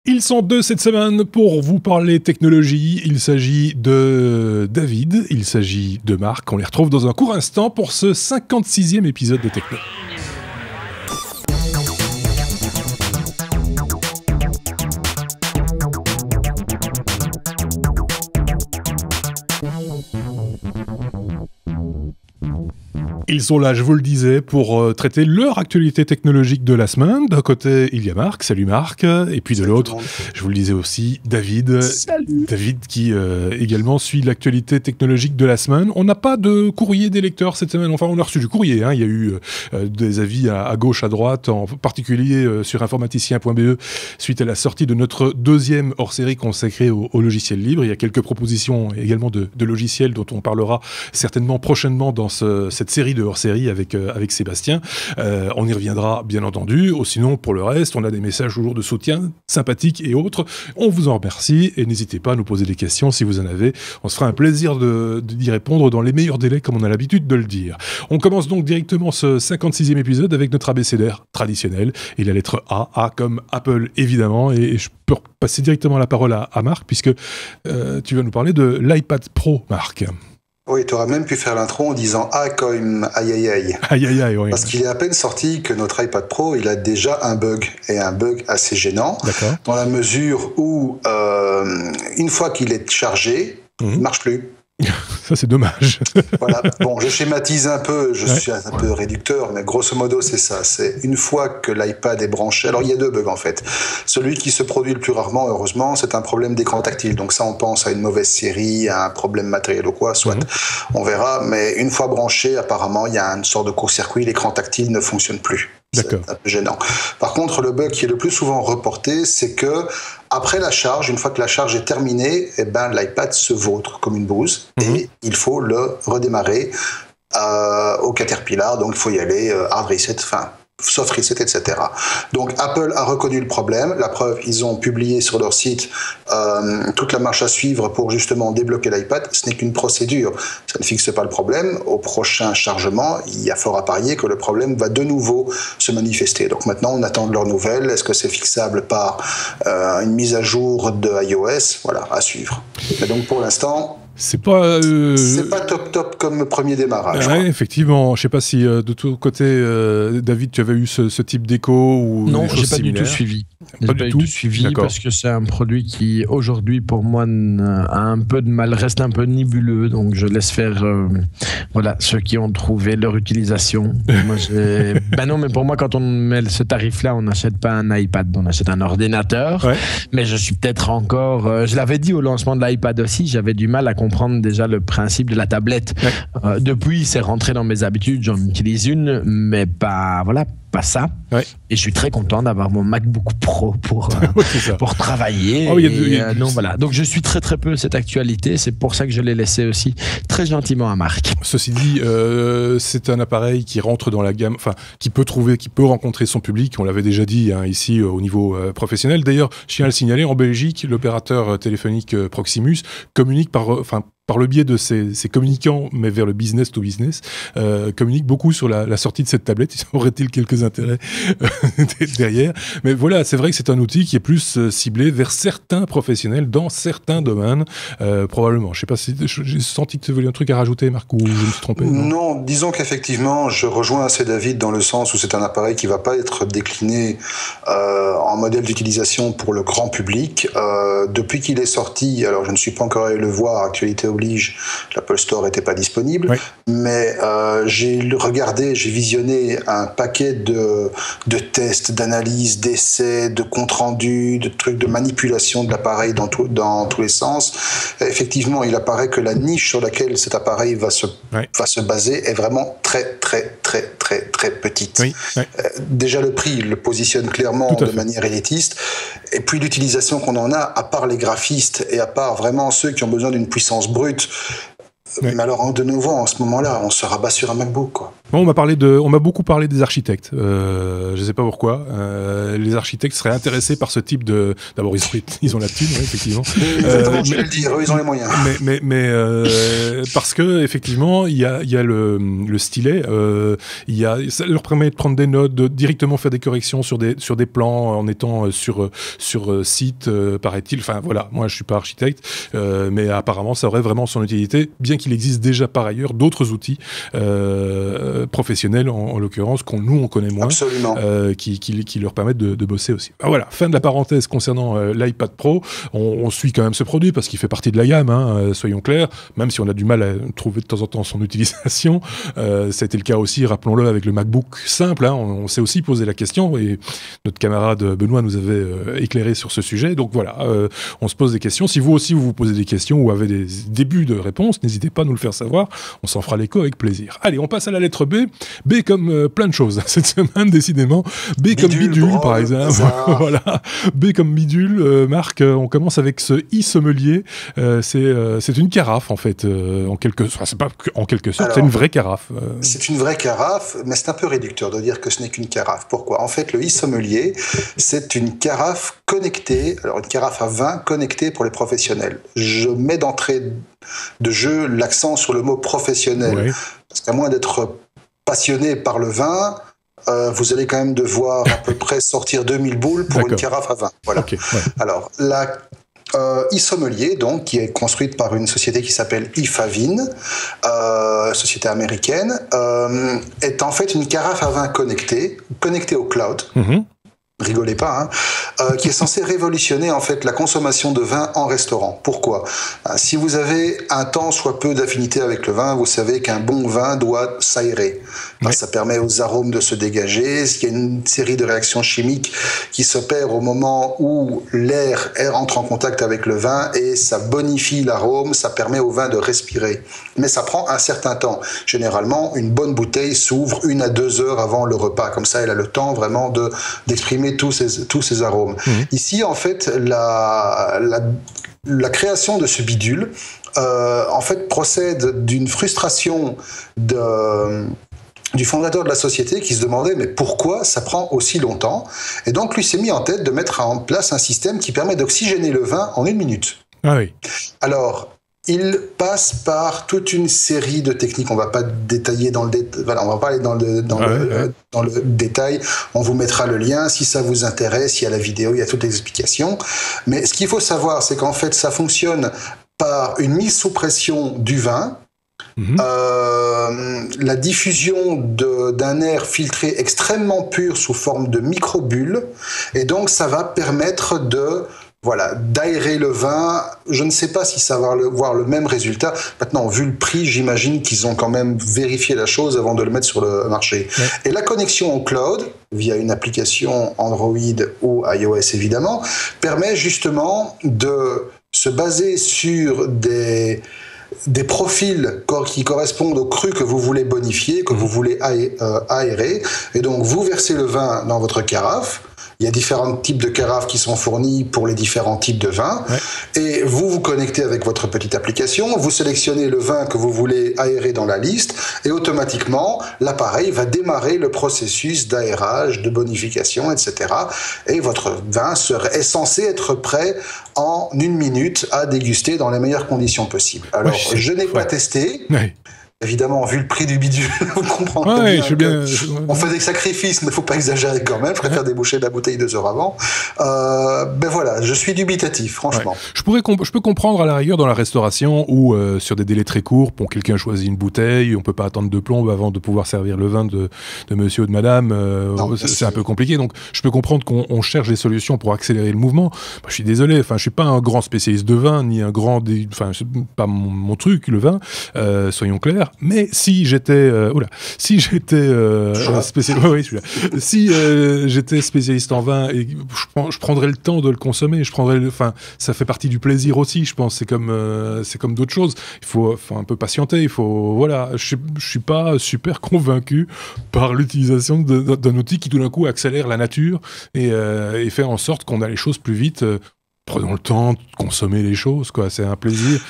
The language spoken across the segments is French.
Ils sont deux cette semaine pour vous parler technologie. Il s'agit de David, il s'agit de Marc. On les retrouve dans un court instant pour ce 56e épisode de Techno. Ils sont là, je vous le disais, pour traiter leur actualité technologique de la semaine. D'un côté, il y a Marc. Salut Marc. Et puis de l'autre, je vous le disais aussi, David. Salut. David qui également suit l'actualité technologique de la semaine. On n'a pas de courrier des lecteurs cette semaine. Enfin, on a reçu du courrier. Il y a eu des avis à gauche, à droite, en particulier sur informaticien.be, suite à la sortie de notre deuxième hors-série consacrée au logiciel libre. Il y a quelques propositions également de logiciels dont on parlera certainement prochainement dans cette série de hors-série avec Sébastien. On y reviendra bien entendu. Sinon, pour le reste, on a des messages toujours de soutien sympathiques et autres. On vous en remercie et n'hésitez pas à nous poser des questions si vous en avez. On se fera un plaisir d'y répondre dans les meilleurs délais comme on a l'habitude de le dire. On commence donc directement ce 56e épisode avec notre abécédaire traditionnel et la lettre A. A comme Apple évidemment, et je peux passer directement la parole à Marc puisque tu vas nous parler de l'iPad Pro, Marc. Oui, tu aurais même pu faire l'intro en disant « Ah, comme aïe aïe aïe ». Aïe aïe aïe, oui. Parce qu'il est à peine sorti que notre iPad Pro, il a déjà un bug, et un bug assez gênant. D'accord. Dans la mesure où, une fois qu'il est chargé, il ne marche plus. Ça, c'est dommage. Voilà. Bon, je schématise un peu, je suis un peu réducteur, mais grosso modo, c'est ça. C'est une fois que l'iPad est branché. Alors, il y a deux bugs, en fait. Celui qui se produit le plus rarement, heureusement, c'est un problème d'écran tactile. Donc ça, on pense à une mauvaise série, à un problème matériel ou quoi, soit. On verra. Mais une fois branché, apparemment, il y a une sorte de court-circuit. L'écran tactile ne fonctionne plus. D'accord. C'est un peu gênant. Par contre, le bug qui est le plus souvent reporté, c'est que après la charge, une fois que la charge est terminée, eh ben, l'iPad se vautre comme une bouse et il faut le redémarrer au Caterpillar. Donc, il faut y aller hard reset, soft reset, etc. Donc Apple a reconnu le problème. La preuve, ils ont publié sur leur site toute la marche à suivre pour justement débloquer l'iPad. Ce n'est qu'une procédure. Ça ne fixe pas le problème. Au prochain chargement, il y a fort à parier que le problème va de nouveau se manifester. Donc maintenant, on attend de leurs nouvelles. Est-ce que c'est fixable par une mise à jour de iOS? Voilà, à suivre. Et donc pour l'instant... C'est pas top comme premier démarrage. Ouais, effectivement. Je sais pas si de ton côté, David, tu avais eu ce type d'écho ou non, des choses j'ai pas du tout suivi. J'ai pas du tout suivi parce que c'est un produit qui aujourd'hui pour moi a un peu de mal, reste un peu nébuleux, donc je laisse faire ceux qui ont trouvé leur utilisation. Moi, non, mais pour moi quand on met ce tarif-là, on n'achète pas un iPad, on achète un ordinateur. Ouais. Mais je suis peut-être encore, je l'avais dit au lancement de l'iPad aussi, j'avais du mal à comprendre déjà le principe de la tablette. Ouais. Depuis, c'est rentré dans mes habitudes, j'en utilise une, mais pas ça. Ouais. Et je suis très content d'avoir mon MacBook Pro pour travailler. Non, voilà. Donc je suis très très peu cette actualité. C'est pour ça que je l'ai laissé aussi très gentiment à Marc. Ceci dit, c'est un appareil qui rentre dans la gamme, qui peut rencontrer son public. On l'avait déjà dit ici au niveau professionnel. D'ailleurs, je tiens à le signaler, en Belgique, l'opérateur téléphonique Proximus communique par le biais de ses communicants, mais vers le business to business, communique beaucoup sur la sortie de cette tablette. Aurait-il quelques intérêts derrière? Mais voilà, c'est vrai que c'est un outil qui est plus ciblé vers certains professionnels dans certains domaines, probablement. Je sais pas si j'ai senti que tu avais un truc à rajouter, Marc, ou je me suis trompé. Non, disons qu'effectivement, je rejoins assez David dans le sens où c'est un appareil qui va pas être décliné en modèle d'utilisation pour le grand public. Depuis qu'il est sorti, alors je ne suis pas encore allé le voir, actualité oblige, l'Apple Store n'était pas disponible, mais j'ai visionné un paquet de tests, d'analyses, d'essais, de comptes rendus, de trucs de manipulation de l'appareil dans tous les sens. Effectivement, il apparaît que la niche sur laquelle cet appareil va se baser est vraiment très très très très très petite. Déjà le prix le positionne clairement de manière élitiste, et puis l'utilisation qu'on en a, à part les graphistes et à part vraiment ceux qui ont besoin d'une puissance brute. Mais alors, de nouveau, en ce moment-là, on se rabat sur un MacBook, quoi. Bon, on m'a beaucoup parlé des architectes. Je sais pas pourquoi. Les architectes seraient intéressés par ce type de. D'abord, ils ont la thune, ouais, effectivement. Exactement, je vais le dire, eux, ils ont les moyens. Mais parce que effectivement, il y a le stylet. Ça leur permet de prendre des notes, de directement faire des corrections sur des plans en étant sur site, paraît-il. Enfin voilà, moi je suis pas architecte, mais apparemment ça aurait vraiment son utilité, bien qu'il existe déjà par ailleurs d'autres outils professionnels en l'occurrence on connaît moins, qui leur permettent de bosser aussi. Ah, voilà, fin de la parenthèse concernant l'iPad Pro. On suit quand même ce produit parce qu'il fait partie de la gamme, soyons clairs, même si on a du mal à trouver de temps en temps son utilisation. C'était le cas aussi, rappelons-le, avec le MacBook simple. On s'est aussi posé la question et notre camarade Benoît nous avait éclairé sur ce sujet. Donc voilà, on se pose des questions. Si vous aussi vous posez des questions ou avez des débuts de réponses, n'hésitez pas à nous le faire savoir. On s'en fera l'écho avec plaisir. Allez, on passe à la lettre B. B comme plein de choses cette semaine, décidément. B comme bidule, par exemple. Voilà. B comme bidule. Marc, on commence avec ce e-sommelier. C'est une carafe, en fait, en quelque sorte. C'est pas en quelque sorte, c'est une vraie carafe. C'est une vraie carafe, mais c'est un peu réducteur de dire que ce n'est qu'une carafe. Pourquoi ? En fait, le e-sommelier, c'est une carafe connectée, alors une carafe à vin connectée pour les professionnels. Je mets d'entrée de jeu l'accent sur le mot professionnel, oui. Parce qu'à moins d'être passionné par le vin, vous allez quand même devoir à peu près sortir 2000 boules pour une carafe à vin. Voilà. Okay, ouais. Alors, la e-sommelier, donc, qui est construite par une société qui s'appelle eFavin, société américaine, est en fait une carafe à vin connectée au cloud. Mm-hmm. Rigolez pas, qui est censé révolutionner en fait la consommation de vin en restaurant. Pourquoi ? Si vous avez un tant soit peu d'affinité avec le vin, vous savez qu'un bon vin doit s'aérer. Oui. Ça permet aux arômes de se dégager. Il y a une série de réactions chimiques qui s'opèrent au moment où l'air entre en contact avec le vin et ça bonifie l'arôme, ça permet au vin de respirer. Mais ça prend un certain temps. Généralement, une bonne bouteille s'ouvre 1 à 2 heures avant le repas. Comme ça, elle a le temps vraiment d'exprimer tous ces arômes. Mmh. Ici, en fait, la création de ce bidule, en fait, procède d'une frustration du fondateur de la société qui se demandait mais pourquoi ça prend aussi longtemps ? Et donc, lui s'est mis en tête de mettre en place un système qui permet d'oxygéner le vin en 1 minute. Ah oui. Alors, il passe par toute une série de techniques. On va pas détailler on va pas aller dans le détail. On vous mettra le lien si ça vous intéresse. Il y a la vidéo, il y a toutes les explications. Mais ce qu'il faut savoir, c'est qu'en fait, ça fonctionne par une mise sous pression du vin. Mmh. La diffusion d'un air filtré extrêmement pur sous forme de microbules. Et donc, ça va permettre d'aérer le vin. Je ne sais pas si ça va voir le même résultat. Maintenant, vu le prix, j'imagine qu'ils ont quand même vérifié la chose avant de le mettre sur le marché. Ouais. Et la connexion au cloud, via une application Android ou iOS évidemment, permet justement de se baser sur des profils qui correspondent au cru que vous voulez bonifier, que vous voulez aérer. Et donc, vous versez le vin dans votre carafe. Il y a différents types de carafes qui sont fournis pour les différents types de vins. Ouais. Et vous vous connectez avec votre petite application, vous sélectionnez le vin que vous voulez aérer dans la liste et automatiquement, l'appareil va démarrer le processus d'aérage, de bonification, etc. Et votre vin est censé être prêt en 1 minute à déguster dans les meilleures conditions possibles. Alors, je n'ai pas testé. Ouais. Évidemment, vu le prix du bidule, vous comprendrez bien on fait des sacrifices, mais il ne faut pas exagérer quand même. Je préfère déboucher la bouteille 2 heures avant. Ben voilà, je suis dubitatif, franchement. Ouais. Je peux comprendre à la rigueur dans la restauration où sur des délais très courts, quelqu'un choisit une bouteille, on ne peut pas attendre 2 plombes avant de pouvoir servir le vin de monsieur ou de madame. C'est un peu compliqué. Donc, je peux comprendre qu'on cherche des solutions pour accélérer le mouvement. Je suis désolé, je ne suis pas un grand spécialiste de vin, ni un grand... c'est pas mon truc, le vin, soyons clairs. Mais si j'étais j'étais spécialiste en vin et je prendrais le temps de le consommer, ça fait partie du plaisir aussi, je pense. C'est comme d'autres choses, il faut un peu patienter, je suis pas super convaincu par l'utilisation d'un outil qui tout d'un coup accélère la nature et fait en sorte qu'on a les choses plus vite. prenons le temps de consommer les choses, quoi. C'est un plaisir.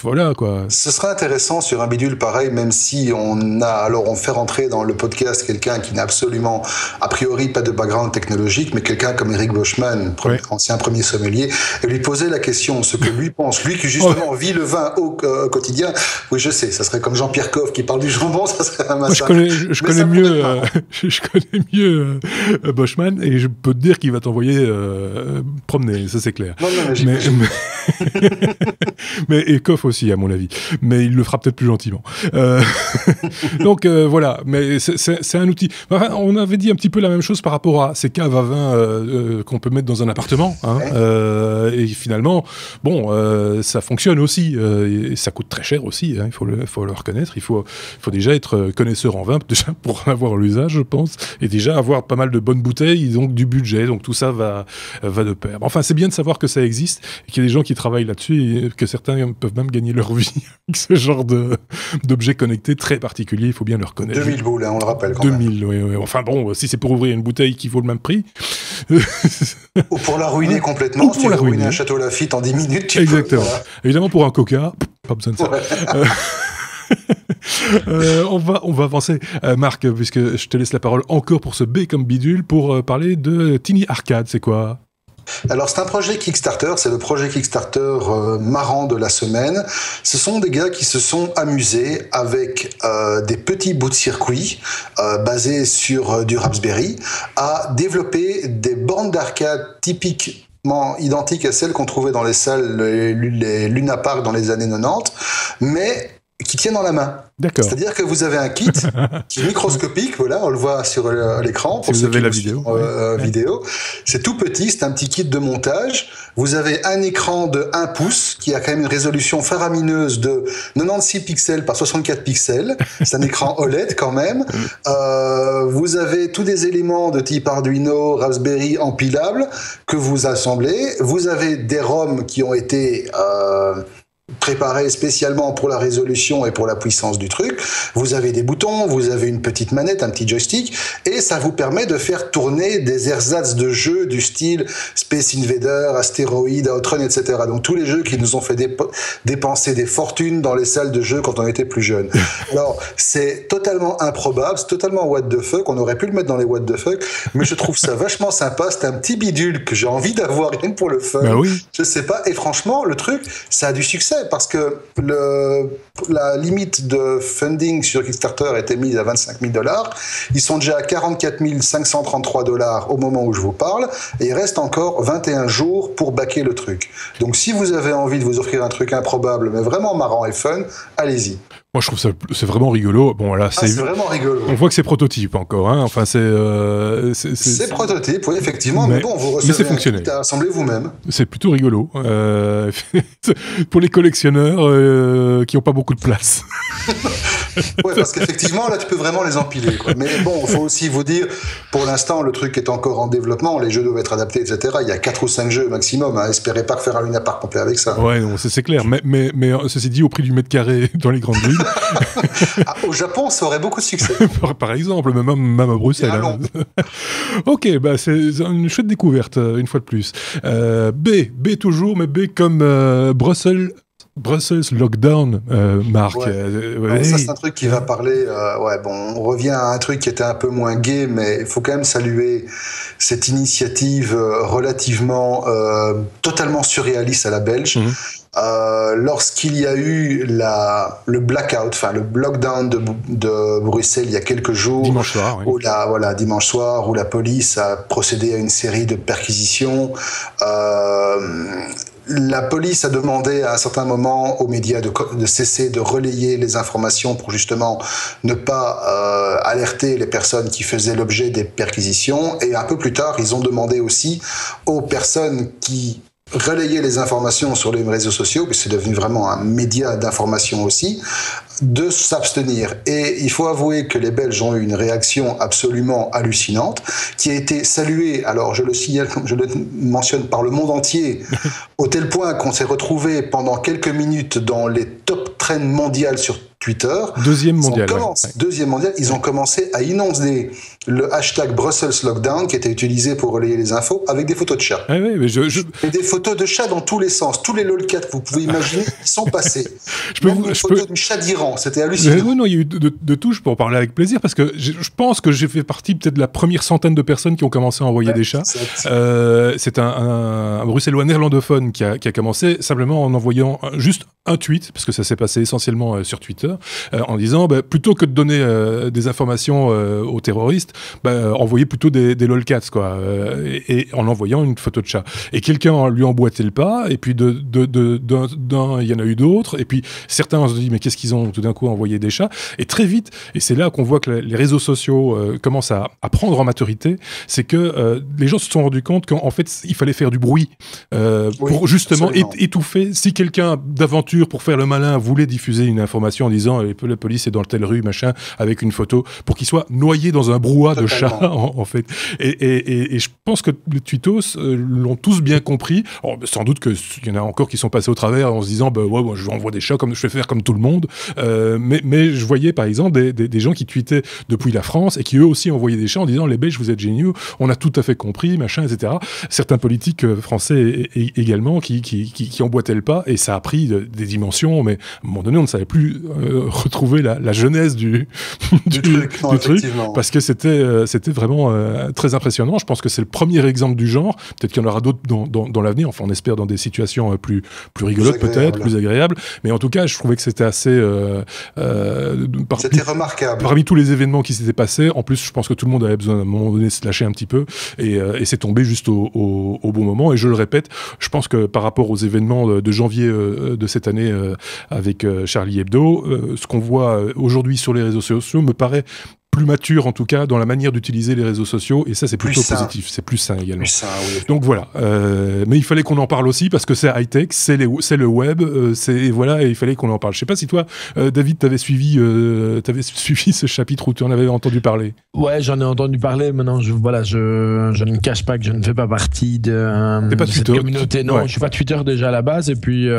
Voilà, quoi. Ce serait intéressant sur un bidule pareil, même si on fait rentrer dans le podcast quelqu'un qui n'a absolument, a priori, pas de background technologique, mais quelqu'un comme Eric Boschman, ancien premier sommelier, et lui poser la question, ce que lui pense, lui qui justement vit le vin au quotidien. Oui, je sais, ça serait comme Jean-Pierre Coff qui parle du jambon, ça serait un massacre. Moi, je connais mieux Boschman, et je peux te dire qu'il va t'envoyer promener, ça c'est clair. Non, mais et Coff aussi, à mon avis. Mais il le fera peut-être plus gentiment. Donc voilà, mais c'est un outil. Enfin, on avait dit un petit peu la même chose par rapport à ces caves à vin qu'on peut mettre dans un appartement. Hein, et finalement, bon, ça fonctionne aussi. Et ça coûte très cher aussi, hein, il faut le reconnaître. Il faut déjà être connaisseur en vin, déjà pour avoir l'usage, je pense, et déjà avoir pas mal de bonnes bouteilles, donc du budget. Donc tout ça va de pair. Enfin, c'est bien de savoir que ça existe et qu'il y a des gens qui travaillent là-dessus et que certains peuvent même gagner leur vie avec ce genre d'objets connectés très particuliers, il faut bien le reconnaître. 2000 boules, hein, on le rappelle quand 2000, même. Oui. Enfin bon, si c'est pour ouvrir une bouteille qui vaut le même prix... Ou pour la ruiner complètement, ou pour si tu veux ruiner un Château Lafite en 10 minutes, tu Exactement. peux... Voilà. Évidemment, pour un Coca, pas besoin de ça. Ouais. On va avancer, Marc, puisque je te laisse la parole encore pour ce B comme bidule, pour parler de Tiny Arcade, c'est quoi ? Alors c'est un projet Kickstarter, c'est le projet Kickstarter marrant de la semaine. Ce sont des gars qui se sont amusés avec des petits bouts de circuit basés sur du Raspberry à développer des bornes d'arcade typiquement identiques à celles qu'on trouvait dans les salles, les Luna Park dans les années 90, mais qui tiennent dans la main. D'accord. C'est-à-dire que vous avez un kit qui est microscopique, voilà, on le voit sur l'écran. Si vous avez la vidéo. Vidéo. C'est tout petit, c'est un petit kit de montage. Vous avez un écran de 1 pouce qui a quand même une résolution faramineuse de 96 pixels par 64 pixels. C'est un écran OLED quand même. Vous avez tous des éléments de type Arduino, Raspberry empilables que vous assemblez. Vous avez des ROM qui ont été... préparé spécialement pour la résolution et pour la puissance du truc. Vous avez des boutons, vous avez une petite manette, un petit joystick, et ça vous permet de faire tourner des ersatz de jeux du style Space Invader, Astéroïde, Outrun, etc. Donc tous les jeux qui nous ont fait dépenser des fortunes dans les salles de jeux quand on était plus jeune. Alors c'est totalement improbable, c'est totalement what the fuck, on aurait pu le mettre dans les what the fuck, mais je trouve ça vachement sympa, c'est un petit bidule que j'ai envie d'avoir rien que pour le fun. Ben oui. Je sais pas, et franchement le truc, ça a du succès. Parce que la limite de funding sur Kickstarter était mise à $25,000. Ils sont déjà à $44 533 au moment où je vous parle. Et il reste encore 21 jours pour backer le truc. Donc si vous avez envie de vous offrir un truc improbable, mais vraiment marrant et fun, allez-y. Moi, je trouve ça c'est vraiment rigolo. Bon, là, c'est vraiment rigolo. On voit que c'est prototype encore. Hein. Enfin, c'est prototype, oui, effectivement. Mais bon, vous recevez un kit à assembler vous-même. C'est plutôt rigolo. Pour les collectionneurs qui n'ont pas beaucoup de place. Ouais, parce qu'effectivement, là, tu peux vraiment les empiler, quoi. Mais bon, il faut aussi vous dire, pour l'instant, le truc est encore en développement. Les jeux doivent être adaptés, etc. Il y a 4 ou 5 jeux maximum. Hein. Espérez pas faire un Luna Park complet avec ça. Ouais, non, c'est clair. Mais ceci dit, au prix du mètre carré dans les grandes villes. Au Japon, ça aurait beaucoup de succès. Par exemple, même à Bruxelles. Hein. Ok, bah c'est une chouette découverte, une fois de plus. B toujours, mais B comme Brussels Lockdown, Marc. Ouais. Ça, c'est un truc qui va parler... on revient à un truc qui était un peu moins gai, mais il faut quand même saluer cette initiative relativement totalement surréaliste à la belge. Lorsqu'il y a eu le blackout, enfin le lockdown de Bruxelles il y a quelques jours, dimanche soir, oui. Dimanche soir, où la police a procédé à une série de perquisitions. La police a demandé à un certain moment aux médias de cesser de relayer les informations pour justement ne pas alerter les personnes qui faisaient l'objet des perquisitions. Et un peu plus tard, ils ont demandé aussi aux personnes qui relayaient les informations sur les réseaux sociaux, puisque c'est devenu vraiment un média d'information aussi, de s'abstenir. Et il faut avouer que les Belges ont eu une réaction absolument hallucinante, qui a été saluée, alors je le signale, je le mentionne, par le monde entier, au tel point qu'on s'est retrouvé pendant quelques minutes dans les top trends mondiales sur Twitter. Deuxième mondial. Deuxième mondial, ils ont commencé à inonder le hashtag Brussels Lockdown qui était utilisé pour relayer les infos avec des photos de chats. Ah oui, mais et des photos de chats dans tous les sens. Tous les lolcats que vous pouvez imaginer, ils sont passés. Une photo du chat d'Iran, c'était hallucinant. Non, il y a eu de tout, je peux en parler avec plaisir, parce que je pense que j'ai fait partie peut-être de la première centaine de personnes qui ont commencé à envoyer des chats. C'est un bruxellois néerlandophone qui a commencé simplement en envoyant juste un tweet, parce que ça s'est passé essentiellement sur Twitter, en disant plutôt que de donner des informations aux terroristes, envoyez plutôt des lolcats, quoi, et en envoyant une photo de chat. Et quelqu'un lui emboîtait le pas, et puis d'un, il y en a eu d'autres, et puis certains se disent mais qu'est-ce qu'ils ont tout d'un coup envoyé des chats, et très vite, et c'est là qu'on voit que les réseaux sociaux commencent à prendre en maturité, c'est que les gens se sont rendus compte qu'en fait il fallait faire du bruit pour justement étouffer. Si quelqu'un d'aventure pour faire le malin voulait diffuser une information en disant la police est dans telle rue machin avec une photo, pour qu'il soit noyé dans un brouhaha de chats en fait, et je pense que les tweetos l'ont tous bien compris. Alors, sans doute qu'il y en a encore qui sont passés au travers en se disant moi je envoie des chats comme je vais faire comme tout le monde, mais je voyais par exemple des gens qui tweetaient depuis la France et qui eux aussi envoyaient des chats en disant les Belges vous êtes géniaux, on a tout à fait compris machin, etc. Certains politiques français également qui emboîtaient le pas, et ça a pris des dimensions, mais à un moment donné on ne savait plus retrouver la genèse du truc, parce que c'était vraiment très impressionnant. Je pense que c'est le premier exemple du genre, peut-être qu'il y en aura d'autres dans l'avenir, enfin on espère dans des situations plus rigolotes peut-être, plus agréables, mais en tout cas je trouvais que c'était assez c'était remarquable. Parmi tous les événements qui s'étaient passés, en plus je pense que tout le monde avait besoin à un moment donné de se lâcher un petit peu, et c'est tombé juste au bon moment, et je le répète, je pense que par rapport aux événements de janvier de cette année avec Charlie Hebdo, ce qu'on voit aujourd'hui sur les réseaux sociaux me paraît plus mature en tout cas dans la manière d'utiliser les réseaux sociaux, et ça c'est plutôt positif, c'est plus sain également. Plus sain, oui. Donc voilà, mais il fallait qu'on en parle aussi parce que c'est high-tech, c'est le web, et il fallait qu'on en parle. Je sais pas si toi, David, t'avais suivi ce chapitre où tu en avais entendu parler. Ouais, j'en ai entendu parler. Maintenant, je ne cache pas que je ne fais pas partie de cette communauté. Non, je suis pas Twitter déjà à la base, et puis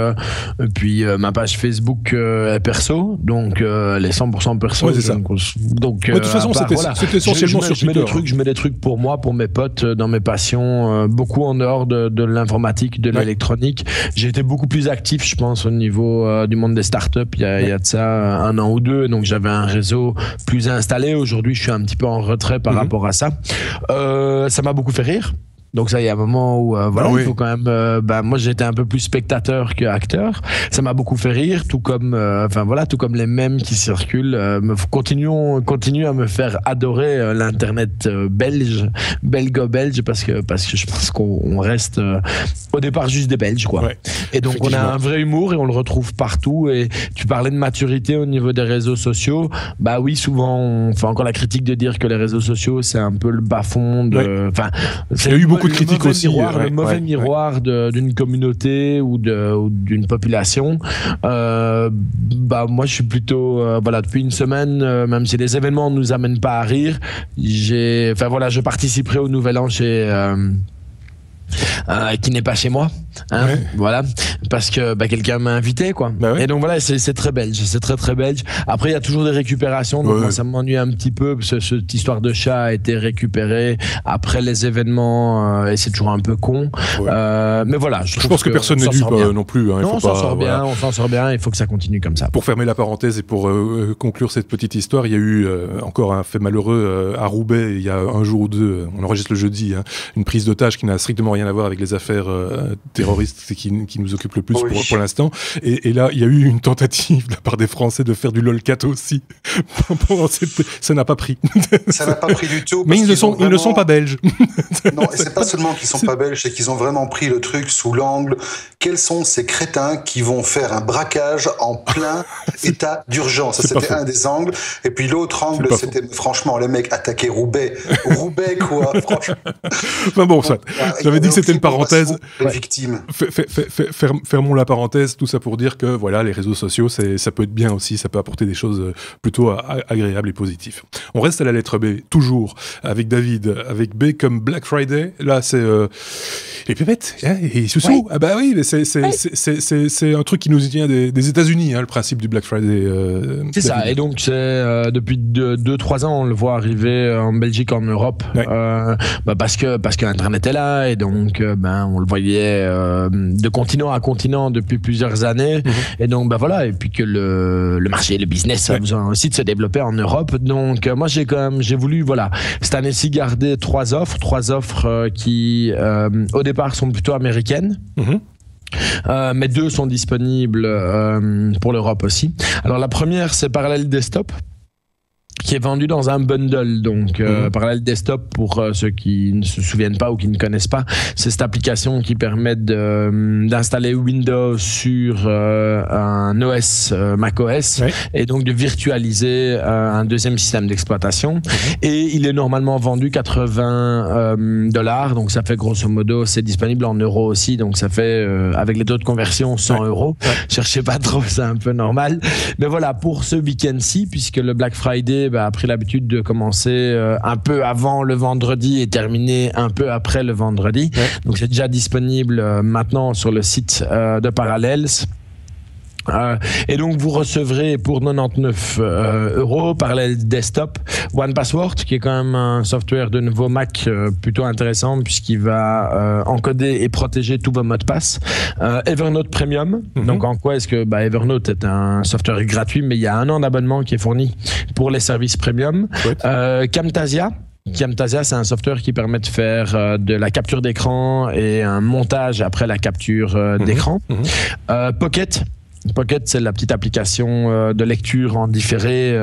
ma page Facebook est perso, donc elle est 100% perso. Ouais, c'est ça. Donc de toute façon, c'était essentiellement sur Twitter. Je mets des trucs pour moi, pour mes potes, dans mes passions, beaucoup en dehors de l'informatique, de l'électronique. J'ai été beaucoup plus actif, je pense, au niveau du monde des startups il y a de ça 1 an ou 2, donc j'avais un réseau plus installé. Aujourd'hui, je suis un petit peu en retrait par rapport à ça. Ça m'a beaucoup fait rire. Donc ça, il y a un moment où il faut quand même. Moi, j'étais un peu plus spectateur que acteur. Ça m'a beaucoup fait rire, tout comme tout comme les mèmes qui circulent. Continuent à me faire adorer l'internet belgo-belge, parce que je pense qu'on reste au départ juste des Belges, quoi. Ouais, et donc on a un vrai humour et on le retrouve partout. Et tu parlais de maturité au niveau des réseaux sociaux. Bah oui, souvent on fait encore la critique de dire que les réseaux sociaux c'est un peu le bas-fond de. Enfin, il y a eu beaucoup de critiques aussi. Le mauvais miroir d'une communauté ou d'une population. Moi, je suis plutôt depuis une semaine, même si les événements ne nous amènent pas à rire, je participerai au Nouvel An chez qui n'est pas chez moi, voilà, parce que quelqu'un m'a invité, quoi. Et donc voilà, c'est très belge, c'est très belge. Après, il y a toujours des récupérations, donc moi, ça m'ennuie un petit peu, parce que cette histoire de chat a été récupérée après les événements, et c'est toujours un peu con. Mais voilà, je pense que personne n'est dupe non plus. Non, on s'en sort bien, il faut que ça continue comme ça. Pour fermer la parenthèse et pour conclure cette petite histoire, il y a eu encore un fait malheureux à Roubaix, il y a un jour ou deux, on enregistre le jeudi, une prise d'otage qui n'a strictement rien à voir avec les affaires terroristes qui nous occupent le plus pour l'instant. Et là, il y a eu une tentative de la part des Français de faire du lolcat aussi. Ça n'a pas pris. Ça n'a pas pris du tout. Mais ils ne sont pas belges. Non, et c'est pas seulement qu'ils sont pas belges, c'est qu'ils ont vraiment pris le truc sous l'angle. Quels sont ces crétins qui vont faire un braquage en plein état d'urgence? C'était un des angles. Et puis l'autre angle, c'était franchement les mecs attaquaient Roubaix. Roubaix, quoi, franchement. Enfin bon, ça. J'avais dit que c'était une parenthèse. Victime. Fermons la parenthèse, tout ça pour dire que voilà, les réseaux sociaux, ça peut être bien aussi, ça peut apporter des choses plutôt agréables et positives. On reste à la lettre B, toujours, avec David, avec B comme Black Friday. Là, c'est les pépettes et Soussou. Ah bah oui, mais c'est un truc qui nous vient des États-Unis, hein, le principe du Black Friday. C'est ça. Et donc depuis 2-3 ans, on le voit arriver en Belgique, en Europe, parce que Internet est là, et donc on le voyait de continent à continent depuis plusieurs années, et donc voilà, et puis que le marché, le business a besoin aussi de se développer en Europe. Donc moi j'ai voulu cette année-ci garder 3 offres qui au départ sont plutôt américaines. Mais 2 sont disponibles pour l'Europe aussi. Alors la première, c'est Parallel Desktop, qui est vendu dans un bundle. Donc Parallel Desktop, pour ceux qui ne se souviennent pas ou qui ne connaissent pas, c'est cette application qui permet d'installer Windows sur un OS, macOS, et donc de virtualiser un deuxième système d'exploitation. Et il est normalement vendu $80, donc ça fait grosso modo, c'est disponible en euros aussi, donc ça fait avec les taux de conversion 100 €. Cherchez pas trop, c'est un peu normal. Mais voilà, pour ce week-end-ci, puisque le Black Friday a pris l'habitude de commencer un peu avant le vendredi et terminer un peu après le vendredi. Donc c'est déjà disponible maintenant sur le site de Parallels. Et donc vous recevrez pour 99 € Parallel Desktop, OnePassword, qui est quand même un software de nouveau Mac plutôt intéressant, puisqu'il va encoder et protéger tous vos mots de passe. Evernote Premium. Donc en quoi est-ce que Evernote est un software gratuit, mais il y a 1 an d'abonnement qui est fourni pour les services premium. Camtasia, c'est un software qui permet de faire de la capture d'écran et un montage après la capture d'écran. Pocket, c'est la petite application de lecture en différé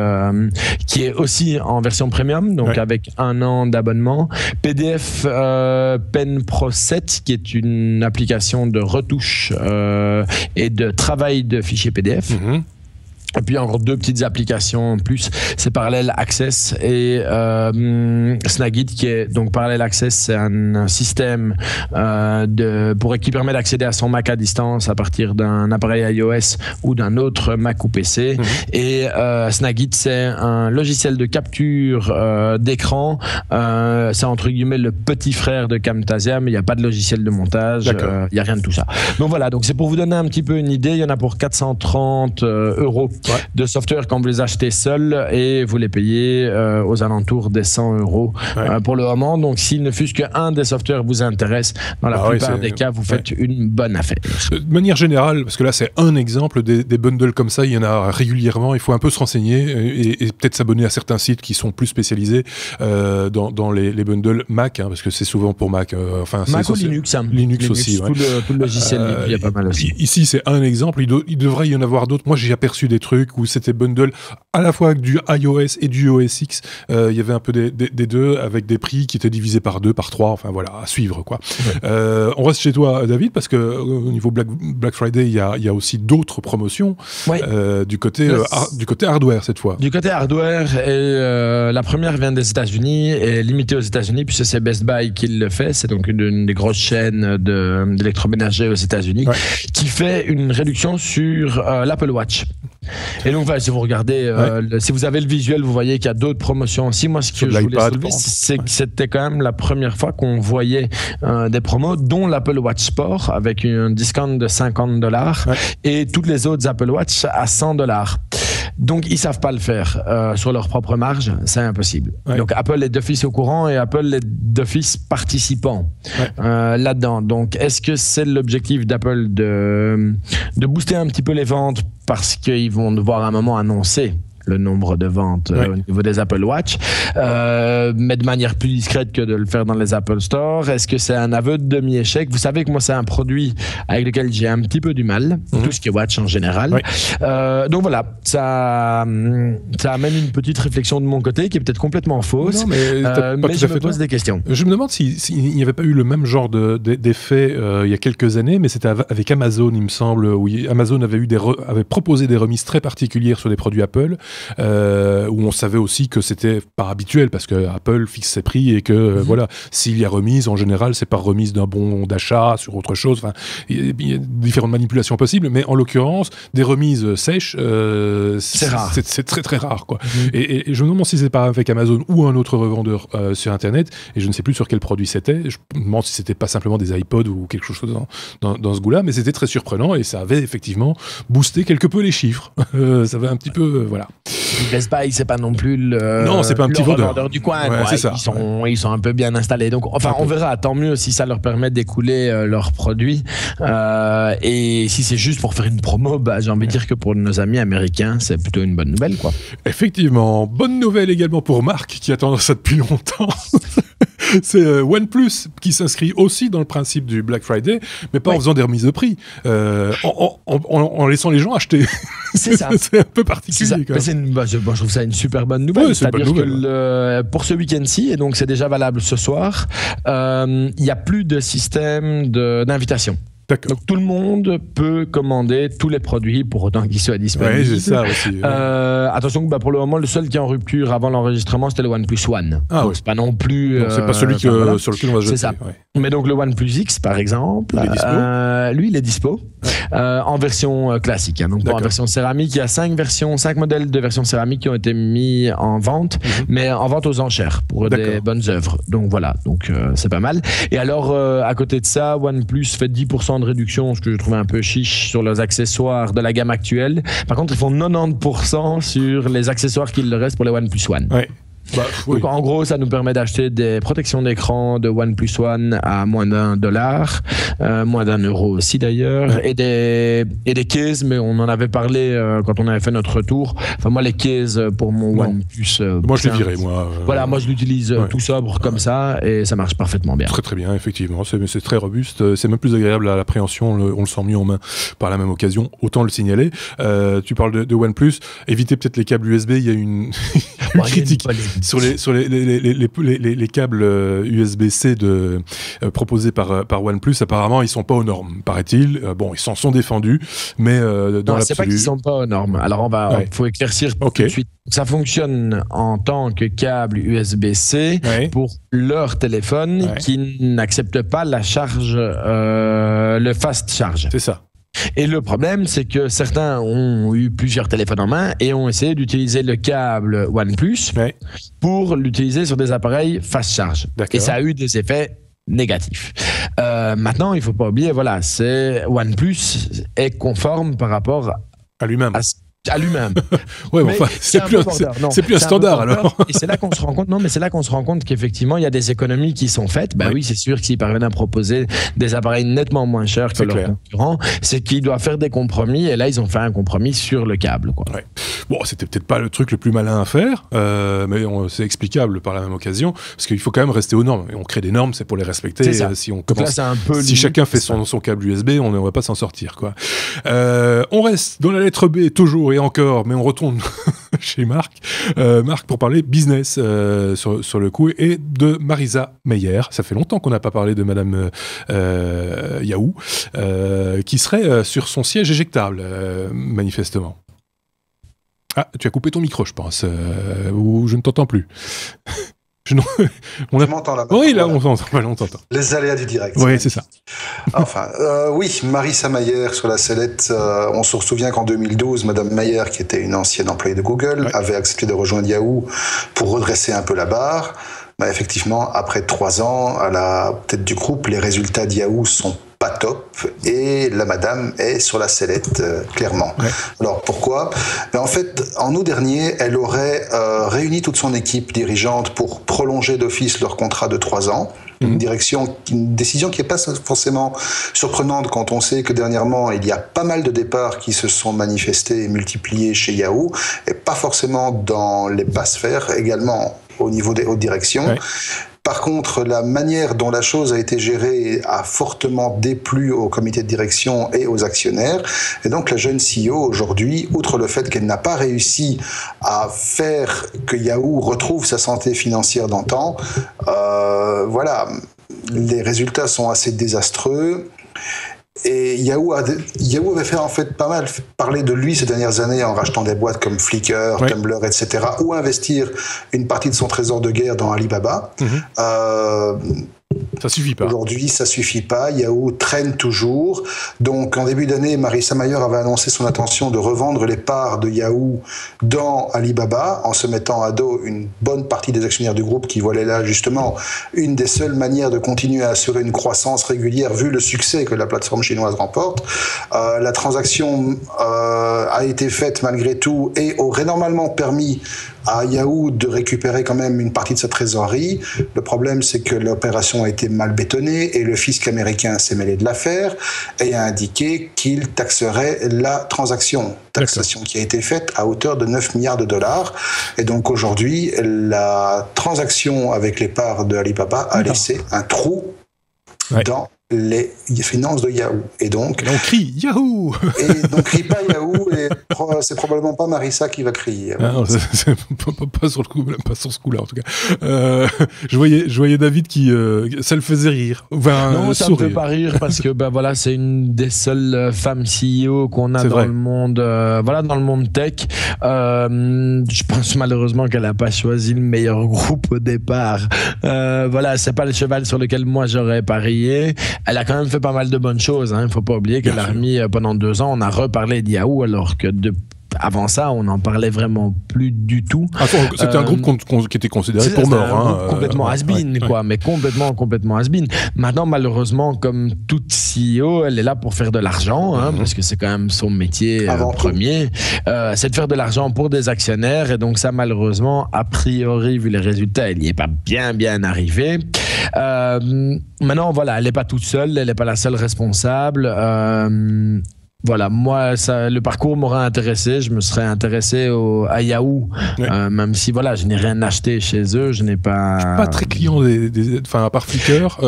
qui est aussi en version premium, donc avec 1 an d'abonnement. PDF Pen Pro 7, qui est une application de retouche et de travail de fichiers PDF. Et puis encore 2 petites applications en plus, c'est Parallel Access et Snagit, qui est donc Parallel Access, c'est un système qui permet d'accéder à son Mac à distance à partir d'un appareil iOS ou d'un autre Mac ou PC. Et Snagit, c'est un logiciel de capture d'écran. C'est entre guillemets le petit frère de Camtasia, mais il n'y a pas de logiciel de montage, il n'y a rien de tout ça. Donc voilà, donc c'est pour vous donner un petit peu une idée. Il y en a pour 430 € de software quand vous les achetez seuls, et vous les payez aux alentours des 100 € pour le moment. Donc s'il ne fût-ce qu'un des softwares vous intéresse, dans la plupart des cas, vous faites une bonne affaire. De manière générale, parce que là c'est un exemple, des bundles comme ça, il y en a régulièrement. Il faut un peu se renseigner et peut-être s'abonner à certains sites qui sont plus spécialisés dans les bundles Mac, parce que c'est souvent pour Mac. Mac ou Linux. Linux aussi. Tout le logiciel, il y a pas mal aussi. Ici c'est un exemple, il devrait y en avoir d'autres. Moi j'ai aperçu des trucs où c'était bundle à la fois du iOS et du OS X. Il y avait un peu des deux, avec des prix qui étaient divisés par 2, par 3, enfin voilà, à suivre quoi. On reste chez toi, David, parce que au niveau Black Friday, il y a aussi d'autres promotions du côté hardware cette fois. Du côté hardware, et la première vient des États-Unis et limitée aux États-Unis, puisque c'est Best Buy qui le fait. C'est donc une des grosses chaînes d'électroménager aux États-Unis qui fait une réduction sur l'Apple Watch. Et donc si vous regardez, si vous avez le visuel, vous voyez qu'il y a d'autres promotions aussi. Moi, ce que je voulais soulever, c'est que c'était quand même la première fois qu'on voyait des promos, dont l'Apple Watch Sport avec un discount de $50 et toutes les autres Apple Watch à $100. Donc ils savent pas le faire sur leur propre marge, c'est impossible. Donc Apple est d'office au courant et Apple est d'office participant là-dedans. Donc est-ce que c'est l'objectif d'Apple de booster un petit peu les ventes parce qu'ils vont devoir à un moment annoncer le nombre de ventes au niveau des Apple Watch, mais de manière plus discrète que de le faire dans les Apple Store? Est-ce que c'est un aveu de demi-échec? Vous savez que moi, c'est un produit avec lequel j'ai un petit peu du mal, tout ce qui est Watch en général. Donc voilà, ça amène une petite réflexion de mon côté qui est peut-être complètement fausse, mais je me pose des questions. Je me demande s'il n'y avait pas eu le même genre d'effet il y a quelques années, mais c'était avec Amazon, il me semble, où Amazon avait proposé des remises très particulières sur des produits Apple. où on savait aussi que c'était pas habituel parce que Apple fixe ses prix et que voilà, s'il y a remise, en général, c'est par remise d'un bon d'achat sur autre chose. Enfin, il y a différentes manipulations possibles, mais en l'occurrence, des remises sèches, c'est rare. C'est très très rare, quoi. Et je me demande si c'est pas avec Amazon ou un autre revendeur sur Internet, et je ne sais plus sur quel produit c'était. Je me demande si c'était pas simplement des iPods ou quelque chose dans ce goût-là, mais c'était très surprenant et ça avait effectivement boosté quelque peu les chiffres. Ça avait un petit peu, voilà. Best Buy, c'est pas non plus non, c'est pas un petit vendeur du coin. Ouais, c'est ça. Ils sont un peu bien installés. Donc, enfin, on verra. Tant mieux si ça leur permet d'écouler leurs produits. Et si c'est juste pour faire une promo, j'ai envie de dire que pour nos amis américains, c'est plutôt une bonne nouvelle, quoi. Effectivement. Bonne nouvelle également pour Marc, qui attend ça depuis longtemps. C'est OnePlus qui s'inscrit aussi dans le principe du Black Friday, mais pas en faisant des remises de prix, en laissant les gens acheter. C'est ça. C'est un peu particulier. Je trouve ça une super bonne nouvelle. Ouais, c'est-à-dire que pour ce week-end-ci, et donc c'est déjà valable ce soir, il n'y a plus de système d'invitation. D'accord. Donc tout le monde peut commander tous les produits pour autant qu'ils soient disponibles. Oui, c'est ça aussi. Attention que pour le moment, le seul qui est en rupture avant l'enregistrement, c'était le OnePlus One. Ah, donc oui. c'est pas non plus. C'est pas celui sur lequel on va jeter. C'est ça. Ouais. Mais donc le OnePlus X, par exemple, il est dispo. Lui, il est dispo en version classique. Hein, donc pas en version céramique. Il y a 5 modèles de version céramique qui ont été mis en vente, mais en vente aux enchères pour des bonnes œuvres. Donc voilà, donc c'est pas mal. Et alors, à côté de ça, OnePlus fait 10% de réduction, ce que je trouvais un peu chiche, sur leurs accessoires de la gamme actuelle. Par contre, ils font 90% sur les accessoires qu'il leur reste pour les OnePlus One. Ouais. Donc en gros, ça nous permet d'acheter des protections d'écran de OnePlus One à moins $1, moins €1 aussi d'ailleurs, et des cases, mais on en avait parlé quand on avait fait notre retour. Enfin moi les cases pour mon OnePlus. Moi je l'ai viré, moi. Voilà, moi je l'utilise tout sobre comme ça et ça marche parfaitement bien. Très très bien, effectivement. C'est très robuste. C'est même plus agréable à l'appréhension. On le sent mieux en main par la même occasion. Autant le signaler. Tu parles de OnePlus. Évitez peut-être les câbles USB. Il y a une critique sur les câbles USB-C proposés par OnePlus. Apparemment, ils sont pas aux normes, paraît-il. Bon, ils s'en sont défendus, mais dans l'absolu. C'est pas qu'ils sont pas aux normes. Alors faut éclaircir tout de suite. Ça fonctionne en tant que câble USB-C pour leur téléphone qui n'accepte pas la charge, le fast charge. C'est ça. Et le problème, c'est que certains ont eu plusieurs téléphones en main et ont essayé d'utiliser le câble OnePlus pour l'utiliser sur des appareils fast charge. Et ça a eu des effets négatifs. Maintenant, il ne faut pas oublier, voilà, OnePlus est conforme par rapport à lui-même. À lui-même. Ouais, mais enfin, c'est plus un standard alors. Et c'est là qu'on se rend compte. Non, mais c'est là qu'on se rend compte qu'effectivement il y a des économies qui sont faites. Oui, c'est sûr que s'ils parviennent à proposer des appareils nettement moins chers que leurs concurrents, c'est qu'ils doivent faire des compromis. Et là, ils ont fait un compromis sur le câble, quoi. Ouais. Bon, c'était peut-être pas le truc le plus malin à faire, mais c'est explicable par la même occasion, parce qu'il faut quand même rester aux normes. Et on crée des normes, c'est pour les respecter. Si on commence, si chacun fait son câble USB, on ne va pas s'en sortir, quoi. On reste dans la lettre B toujours et encore, mais on retourne chez Marc. Marc pour parler business sur le coup et de Marisa Mayer. Ça fait longtemps qu'on n'a pas parlé de Madame Yahoo, qui serait sur son siège éjectable, manifestement. Ah, tu as coupé ton micro, je pense, ou je ne t'entends plus. Tu m'entends là-bas. Oui, là, on t'entend. Les aléas du direct. Oui, c'est ça. Enfin, oui, Marisa Mayer sur la sellette. On se souvient qu'en 2012, Madame Mayer, qui était une ancienne employée de Google, avait accepté de rejoindre Yahoo pour redresser un peu la barre. Effectivement, après 3 ans à la tête du groupe, les résultats d'Yahoo sont pas top et la madame est sur la sellette, clairement. Alors pourquoi ? En fait, en août dernier, elle aurait réuni toute son équipe dirigeante pour prolonger d'office leur contrat de 3 ans. Une décision qui n'est pas forcément surprenante quand on sait que dernièrement, il y a pas mal de départs qui se sont manifestés et multipliés chez Yahoo, et pas forcément dans les basses sphères, également au niveau des hautes directions. Par contre, la manière dont la chose a été gérée a fortement déplu au comité de direction et aux actionnaires. Et donc, la jeune CEO, aujourd'hui, outre le fait qu'elle n'a pas réussi à faire que Yahoo retrouve sa santé financière d'antan, voilà, les résultats sont assez désastreux. Et Yahoo avait fait en fait pas mal parler de lui ces dernières années en rachetant des boîtes comme Flickr, Tumblr, etc. ou investir une partie de son trésor de guerre dans Alibaba. Ça suffit pas. Aujourd'hui, ça suffit pas. Yahoo traîne toujours. Donc, en début d'année, Marissa Mayer avait annoncé son intention de revendre les parts de Yahoo dans Alibaba en se mettant à dos une bonne partie des actionnaires du groupe qui voyaient là justement une des seules manières de continuer à assurer une croissance régulière vu le succès que la plateforme chinoise remporte. La transaction a été faite malgré tout et aurait normalement permis à Yahoo de récupérer quand même une partie de sa trésorerie. Le problème, c'est que l'opération a été mal bétonnée et le fisc américain s'est mêlé de l'affaire et a indiqué qu'il taxerait la transaction. Taxation qui a été faite à hauteur de 9 milliards de dollars. Et donc aujourd'hui, la transaction avec les parts de Alibaba a laissé un trou dans les finances de Yahoo. Et donc on crie Yahoo. Et donc crie pas Yahoo, et c'est probablement pas Marissa qui va crier. Ah non, c'est pas sur le coup, pas sur ce coup-là en tout cas. Je voyais David qui ça le faisait rire. Non, ça me fait pas rire parce que voilà, c'est une des seules femmes CEO qu'on a dans le monde, dans le monde tech. Je pense malheureusement qu'elle a pas choisi le meilleur groupe au départ. C'est pas le cheval sur lequel moi j'aurais parié. Elle a quand même fait pas mal de bonnes choses. Il ne faut pas oublier qu'elle a remis pendant 2 ans, on a reparlé de Yahoo alors que avant ça, on n'en parlait vraiment plus du tout. C'était un groupe qui était considéré pour mort. Complètement has-been, mais complètement has-been. Maintenant, malheureusement, comme toute CEO, elle est là pour faire de l'argent, parce que c'est quand même son métier premier. C'est de faire de l'argent pour des actionnaires. Et donc ça, malheureusement, a priori, vu les résultats, elle n'y est pas bien arrivée. Maintenant, elle n'est pas toute seule, elle n'est pas la seule responsable. Moi, le parcours m'aurait intéressé. Je me serais intéressé à Yahoo, même si je n'ai rien acheté chez eux. Je n'ai pas. Je suis pas très client à part Flickr,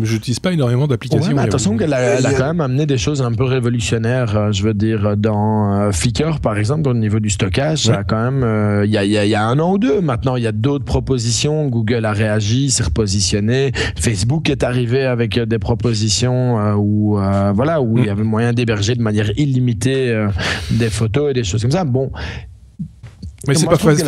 j'utilise pas énormément d'applications. Mais attention qu'elle a quand même amené des choses un peu révolutionnaires. Je veux dire, dans Flickr, par exemple, au niveau du stockage, ça a quand même. Il y a 1 an ou 2 maintenant, il y a d'autres propositions. Google a réagi, s'est repositionné. Facebook est arrivé avec des propositions où il y avait moyen d'héberger de manière illimitée des photos et des choses comme ça. Mais c'est pas facile.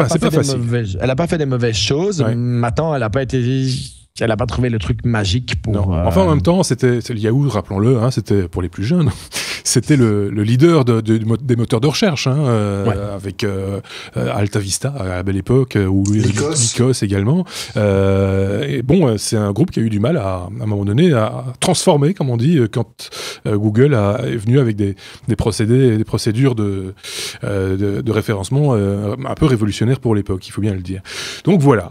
Elle n'a pas fait des mauvaises choses. Maintenant, elle n'a pas trouvé le truc magique pour. Enfin, en même temps, c'était Yahoo, rappelons-le, c'était pour les plus jeunes. C'était le leader des moteurs de recherche, avec Alta Vista à la belle époque, ou Lycos également. C'est un groupe qui a eu du mal à un moment donné à transformer, comme on dit, quand Google est venu avec des procédés, des procédures de référencement un peu révolutionnaires pour l'époque, il faut bien le dire. Donc voilà,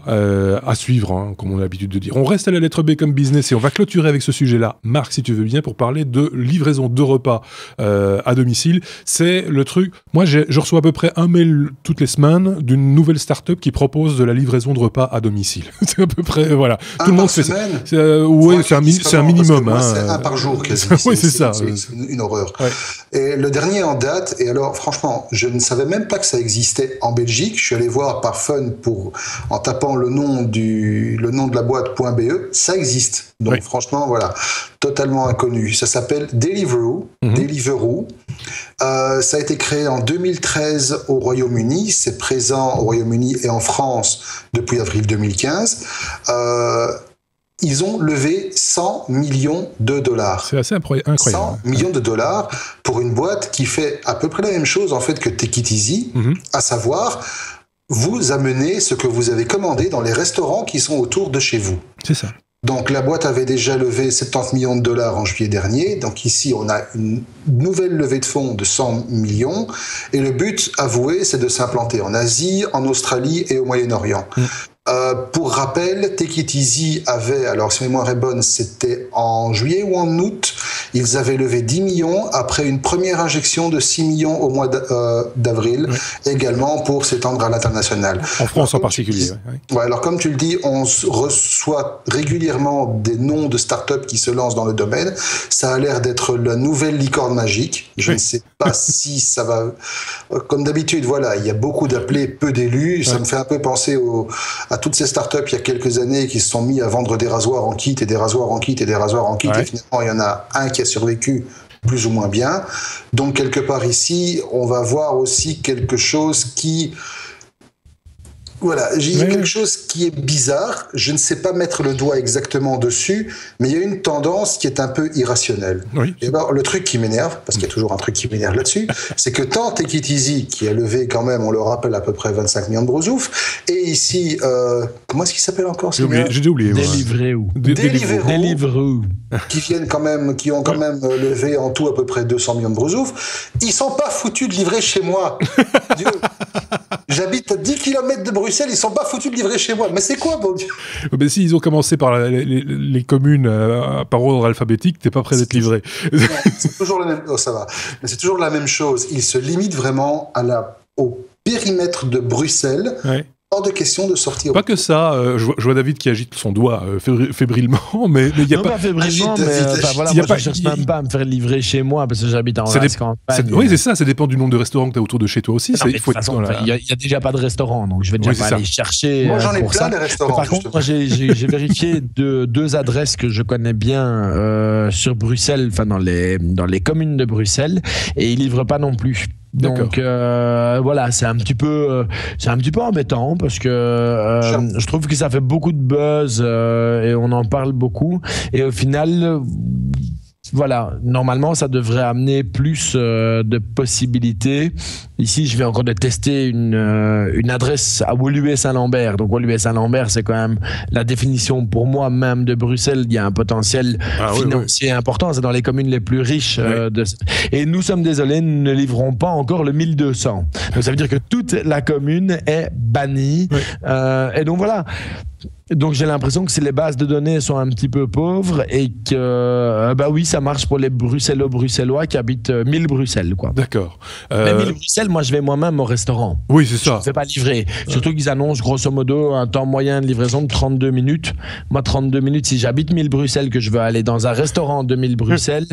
à suivre, comme on a l'habitude de dire. On reste à la lettre B comme business et on va clôturer avec ce sujet-là, Marc, si tu veux bien, pour parler de livraison de repas à domicile. C'est le truc. Moi, je reçois à peu près un mail toutes les semaines d'une nouvelle start-up qui propose de la livraison de repas à domicile. C'est à peu près, voilà. Tout le monde fait ça. C'est un minimum. C'est un par jour, quasi. Oui, c'est ça. C'est une horreur. Ouais. Et le dernier en date, et alors, franchement, je ne savais même pas que ça existait en Belgique. Je suis allé voir par fun en tapant le nom de la boîte .be, ça existe. Donc franchement, totalement inconnu. Ça s'appelle Deliveroo. Deliveroo. Ça a été créé en 2013 au Royaume-Uni. C'est présent au Royaume-Uni et en France depuis avril 2015. Ils ont levé 100 millions de dollars. C'est assez incroyable. 100 millions de dollars pour une boîte qui fait à peu près la même chose en fait que Take It Easy, à savoir vous amenez ce que vous avez commandé dans les restaurants qui sont autour de chez vous. C'est ça. Donc la boîte avait déjà levé 70 millions de dollars en juillet dernier. Donc ici, on a une nouvelle levée de fonds de 100 millions. Et le but avoué, c'est de s'implanter en Asie, en Australie et au Moyen-Orient. Pour rappel, Take It Easy avait, alors si ma mémoire est bonne, c'était en juillet ou en août, ils avaient levé 10 millions après une première injection de 6 millions au mois d'avril, également pour s'étendre à l'international. En France en particulier. Alors comme tu le dis, on reçoit régulièrement des noms de start-up qui se lancent dans le domaine. Ça a l'air d'être la nouvelle licorne magique. Je ne sais pas si ça va... Comme d'habitude, il y a beaucoup d'appelés, peu d'élus. Ça me fait un peu penser à toutes ces startups il y a quelques années qui se sont mis à vendre des rasoirs en kit et des rasoirs en kit et des rasoirs en kit et finalement il y en a un qui a survécu plus ou moins bien. Donc quelque part ici, on va voir aussi quelque chose qui... Voilà, il y a quelque chose qui est bizarre, je ne sais pas mettre le doigt exactement dessus, mais il y a une tendance qui est un peu irrationnelle. Oui. Et alors, le truc qui m'énerve, parce qu'il y a toujours un truc qui m'énerve là-dessus, c'est que tant Take It Easy, qui a levé quand même, on le rappelle, à peu près 25 millions de brousouf, et ici, comment est-ce qu'il s'appelle encore? J'ai oublié. Deliveroo. Qui viennent quand même, qui ont quand même levé en tout à peu près 200 millions de brousouf, ils sont pas foutus de livrer chez moi. Dieu. J'habite à 10 km de Bruxelles, ils sont pas foutus de livrer chez moi. Mais c'est quoi, bon Dieu? Ben si, ils ont commencé par les communes par ordre alphabétique, t'es pas prêt d'être livré. Non, c'est toujours la même... Oh, ça va. Mais c'est toujours la même chose. Ils se limitent vraiment au périmètre de Bruxelles. Ouais. Hors de question de sortir. Pas que ça, je vois David qui agite son doigt fébrilement, mais il n'y a pas... Non, fébrilement, mais voilà, moi je ne cherche même pas à me faire livrer chez moi, parce que j'habite en campagne. Oui, c'est ça, ça dépend du nombre de restaurants que tu as autour de chez toi aussi. Il n'y a déjà pas de restaurant, donc je vais déjà pas aller chercher. Moi j'en ai plein des restaurants. Par contre, moi j'ai vérifié deux adresses que je connais bien sur Bruxelles, enfin dans les communes de Bruxelles, et ils ne livrent pas non plus. Donc voilà, c'est un petit peu embêtant parce que je trouve que ça fait beaucoup de buzz et on en parle beaucoup, et au final voilà, normalement ça devrait amener plus de possibilités. Ici je viens encore de tester une adresse à Woluwe-Saint-Lambert. Donc Woluwe-Saint-Lambert, c'est quand même la définition pour moi même de Bruxelles. Il y a un potentiel financier important, c'est dans les communes les plus riches et nous sommes désolés, nous ne livrons pas encore le 1200. Donc ça veut dire que toute la commune est bannie et donc voilà. Donc j'ai l'impression que les bases de données sont un petit peu pauvres et que bah oui, ça marche pour les Bruxellois qui habitent 1000 Bruxelles, quoi. D'accord. Mais 1000 Bruxelles, moi je vais moi-même au restaurant. Oui, c'est ça. Je ne fais pas livrer. Surtout qu'ils annoncent grosso modo un temps moyen de livraison de 32 minutes. Moi 32 minutes, si j'habite 1000 Bruxelles, que je veux aller dans un restaurant de 1000 Bruxelles,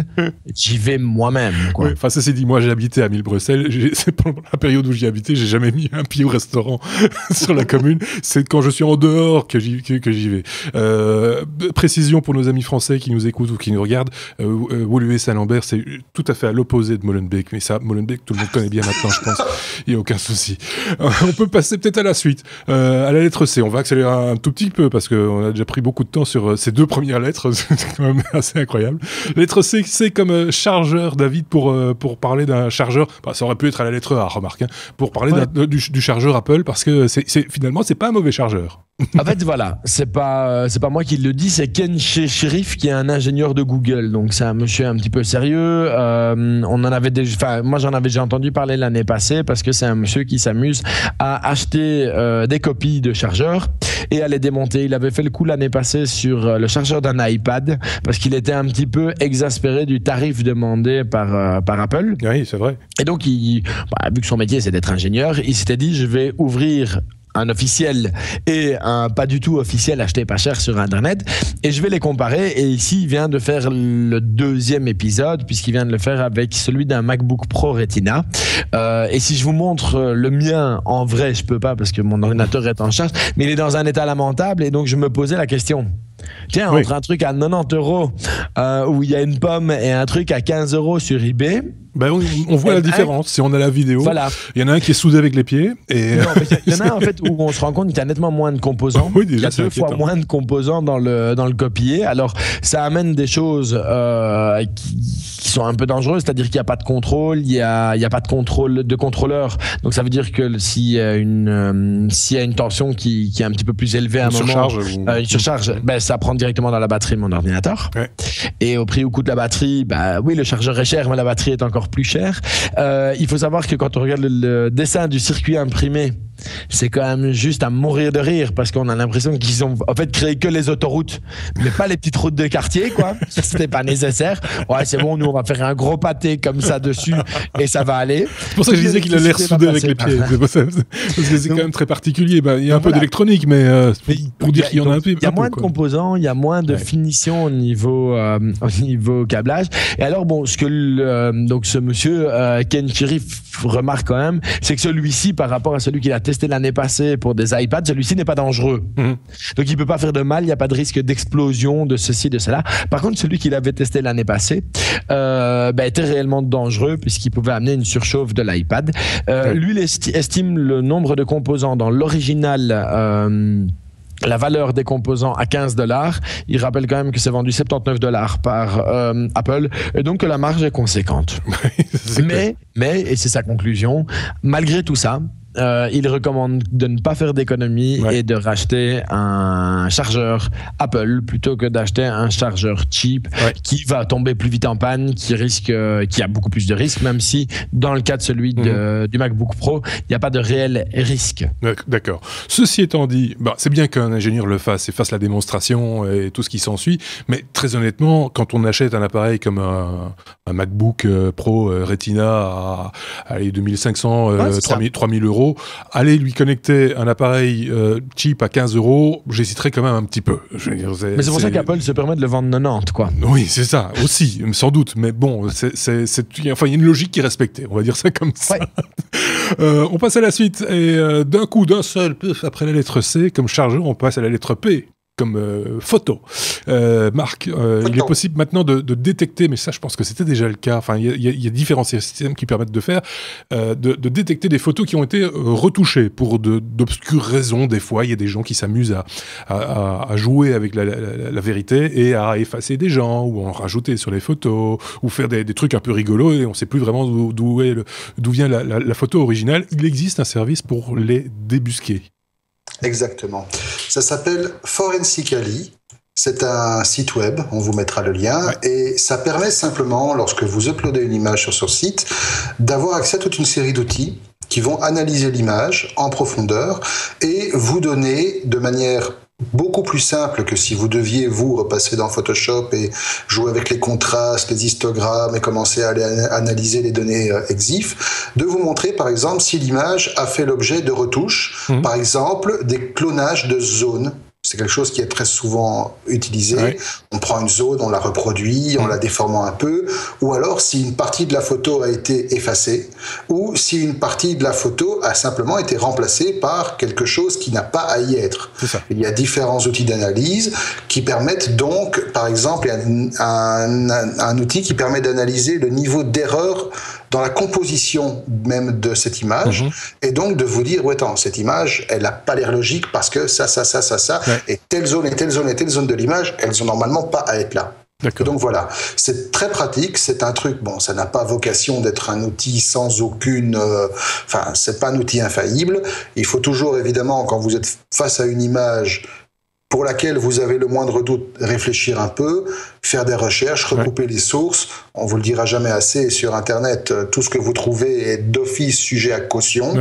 j'y vais moi-même, quoi. Enfin, ça c'est dit, moi j'ai habité à 1000 Bruxelles. C'est pendant la période où j'y habitais, j'ai jamais mis un pied au restaurant sur la commune. C'est quand je suis en dehors que j'y vais. Précision pour nos amis français qui nous écoutent ou qui nous regardent, Woluwe-Saint-Lambert, c'est tout à fait à l'opposé de Molenbeek, mais ça, Molenbeek, tout le monde connaît bien maintenant, je pense. Il n'y a aucun souci. On peut passer peut-être à la suite. À la lettre C, on va accélérer un tout petit peu parce qu'on a déjà pris beaucoup de temps sur ces deux premières lettres, c'est quand même assez incroyable. Lettre C, c'est comme chargeur, David, pour parler d'un chargeur, bah, ça aurait pu être à la lettre A, remarque, hein, pour parler du chargeur Apple, parce que finalement, c'est pas un mauvais chargeur. En fait, voilà, c'est pas moi qui le dis, c'est Ken Shirif qui est un ingénieur de Google. Donc c'est un monsieur un petit peu sérieux. Moi j'en avais déjà entendu parler l'année passée parce que c'est un monsieur qui s'amuse à acheter des copies de chargeurs et à les démonter. Il avait fait le coup l'année passée sur le chargeur d'un iPad parce qu'il était un petit peu exaspéré du tarif demandé par Apple. Oui, c'est vrai. Et donc vu que son métier c'est d'être ingénieur, il s'était dit je vais ouvrir un officiel et un pas du tout officiel acheté pas cher sur Internet, et je vais les comparer. Et ici il vient de faire le deuxième épisode puisqu'il vient de le faire avec celui d'un MacBook Pro Retina, et si je vous montre le mien en vrai, je peux pas parce que mon ordinateur est en charge, mais il est dans un état lamentable, et donc je me posais la question, tiens, entre un truc à 90 € où il y a une pomme et un truc à 15 € sur eBay, ben on voit la différence. Si on a la vidéo, voilà. Il y en a un qui est soudé avec les pieds. Et... Non, il y en a un en fait où on se rend compte qu'il y a nettement moins de composants. Oui, déjà, il y a 2 fois moins de composants dans le copier. Alors ça amène des choses qui sont un peu dangereuses, c'est-à-dire qu'il n'y a pas de contrôle, il y a pas de contrôle de contrôleur. Donc ça veut dire que s'il y a une tension qui est un petit peu plus élevée à un moment, une surcharge, ben ça prend directement dans la batterie de mon ordinateur. Ouais. Et au prix où coûte la batterie, bah oui, le chargeur est cher, mais la batterie est encore plus cher. Il faut savoir que quand on regarde le dessin du circuit imprimé, c'est quand même juste à mourir de rire parce qu'on a l'impression qu'ils ont en fait créé que les autoroutes, mais pas les petites routes de quartier, quoi. C'était pas nécessaire. Ouais, c'est bon, nous on va faire un gros pâté comme ça dessus et ça va aller. C'est pour ça que je disais qu'il a l'air soudé avec les pieds. Parce que c'est quand même très même particulier. Il y a un peu d'électronique, mais pour dire qu'il y en a un peu. Il y a moins de composants, il y a moins de finition au niveau câblage. Et alors, bon, ce que donc ce monsieur Ken Shirif remarque quand même, c'est que celui-ci, par rapport à celui qu'il a testé testé l'année passée pour des iPads, celui-ci n'est pas dangereux. Donc, il peut pas faire de mal, il n'y a pas de risque d'explosion de ceci, de cela. Par contre, celui qu'il avait testé l'année passée était réellement dangereux puisqu'il pouvait amener une surchauffe de l'iPad. Lui, il estime le nombre de composants dans l'original... la valeur des composants à $15. Il rappelle quand même que c'est vendu $79 par Apple, et donc que la marge est conséquente. mais, et c'est sa conclusion, malgré tout ça, il recommande de ne pas faire d'économie et de racheter un chargeur Apple plutôt que d'acheter un chargeur cheap qui va tomber plus vite en panne, qui a beaucoup plus de risques, même si dans le cas de celui du MacBook Pro, il n'y a pas de réel risque. D'accord. Ceci étant dit, c'est bien qu'un ingénieur le fasse et fasse la démonstration et tout ce qui s'ensuit, mais très honnêtement, quand on achète un appareil comme un MacBook Pro Retina à 2500, 3000 euros, aller lui connecter un appareil cheap à 15 €, j'hésiterais quand même un petit peu. Mais c'est pour ça qu'Apple se permet de le vendre 90, quoi. Oui, c'est ça, aussi, sans doute. Mais bon, il y a une logique qui est respectée, on va dire ça comme ça. On passe à la suite, et d'un coup, d'un seul, après la lettre C, comme chargeur, on passe à la lettre P. Comme photo. Marc, il est possible maintenant de détecter, mais ça je pense que c'était déjà le cas, enfin il y a différents systèmes qui permettent de faire, de détecter des photos qui ont été retouchées pour d'obscures raisons. Des fois il y a des gens qui s'amusent à jouer avec la vérité et à effacer des gens ou en rajouter sur les photos ou faire des trucs un peu rigolos et on ne sait plus vraiment d'où vient la photo originale. Il existe un service pour les débusquer. Exactement. Ça s'appelle Forensically. C'est un site web, on vous mettra le lien, et ça permet simplement, lorsque vous uploadez une image sur ce site, d'avoir accès à toute une série d'outils qui vont analyser l'image en profondeur et vous donner de manière beaucoup plus simple que si vous deviez vous repasser dans Photoshop et jouer avec les contrastes, les histogrammes et commencer à aller analyser les données EXIF, de vous montrer par exemple si l'image a fait l'objet de retouches, par exemple des clonages de zones. C'est quelque chose qui est très souvent utilisé. On prend une zone, on la reproduit, en la déformant un peu, ou alors si une partie de la photo a été effacée, ou si une partie de la photo a simplement été remplacée par quelque chose qui n'a pas à y être. Il y a différents outils d'analyse qui permettent donc, par exemple, un outil qui permet d'analyser le niveau d'erreur dans la composition même de cette image, et donc de vous dire, attends, cette image, elle n'a pas l'air logique parce que ça, et telle zone et telle zone et telle zone de l'image, elles ont normalement pas à être là. Donc voilà, c'est très pratique, c'est un truc, ça n'a pas vocation d'être un outil sans aucune... c'est pas un outil infaillible. Il faut toujours, évidemment, quand vous êtes face à une image pour laquelle vous avez le moindre doute, réfléchir un peu, faire des recherches, recouper les sources. On vous le dira jamais assez sur Internet, tout ce que vous trouvez est d'office sujet à caution.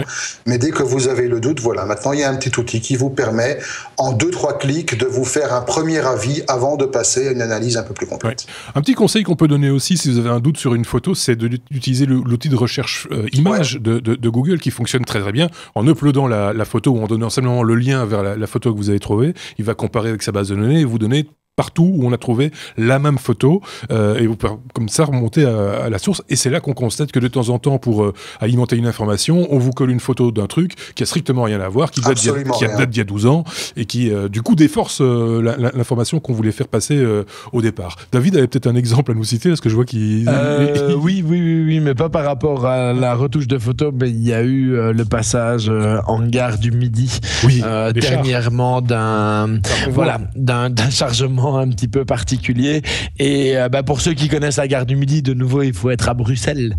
Mais dès que vous avez le doute, voilà, maintenant il y a un petit outil qui vous permet, en 2-3 clics, de vous faire un premier avis avant de passer à une analyse un peu plus complète. Un petit conseil qu'on peut donner aussi, si vous avez un doute sur une photo, c'est d'utiliser l'outil de recherche image de Google qui fonctionne très très bien. En uploadant la photo ou en donnant simplement le lien vers la photo que vous avez trouvée, il va comparer avec sa base de données et vous donner partout où on a trouvé la même photo et vous pouvez comme ça remonter à la source, et c'est là qu'on constate que de temps en temps, pour alimenter une information, on vous colle une photo d'un truc qui a strictement rien à voir, qui date d'il y a 12 ans et qui du coup déforce l'information qu'on voulait faire passer au départ. David avait peut-être un exemple à nous citer parce que je vois qu'il... Oui, mais pas par rapport à la retouche de photo, mais il y a eu le passage en gare du Midi dernièrement d'un chargement un petit peu particulier, et pour ceux qui connaissent la gare du Midi, de nouveau il faut être à Bruxelles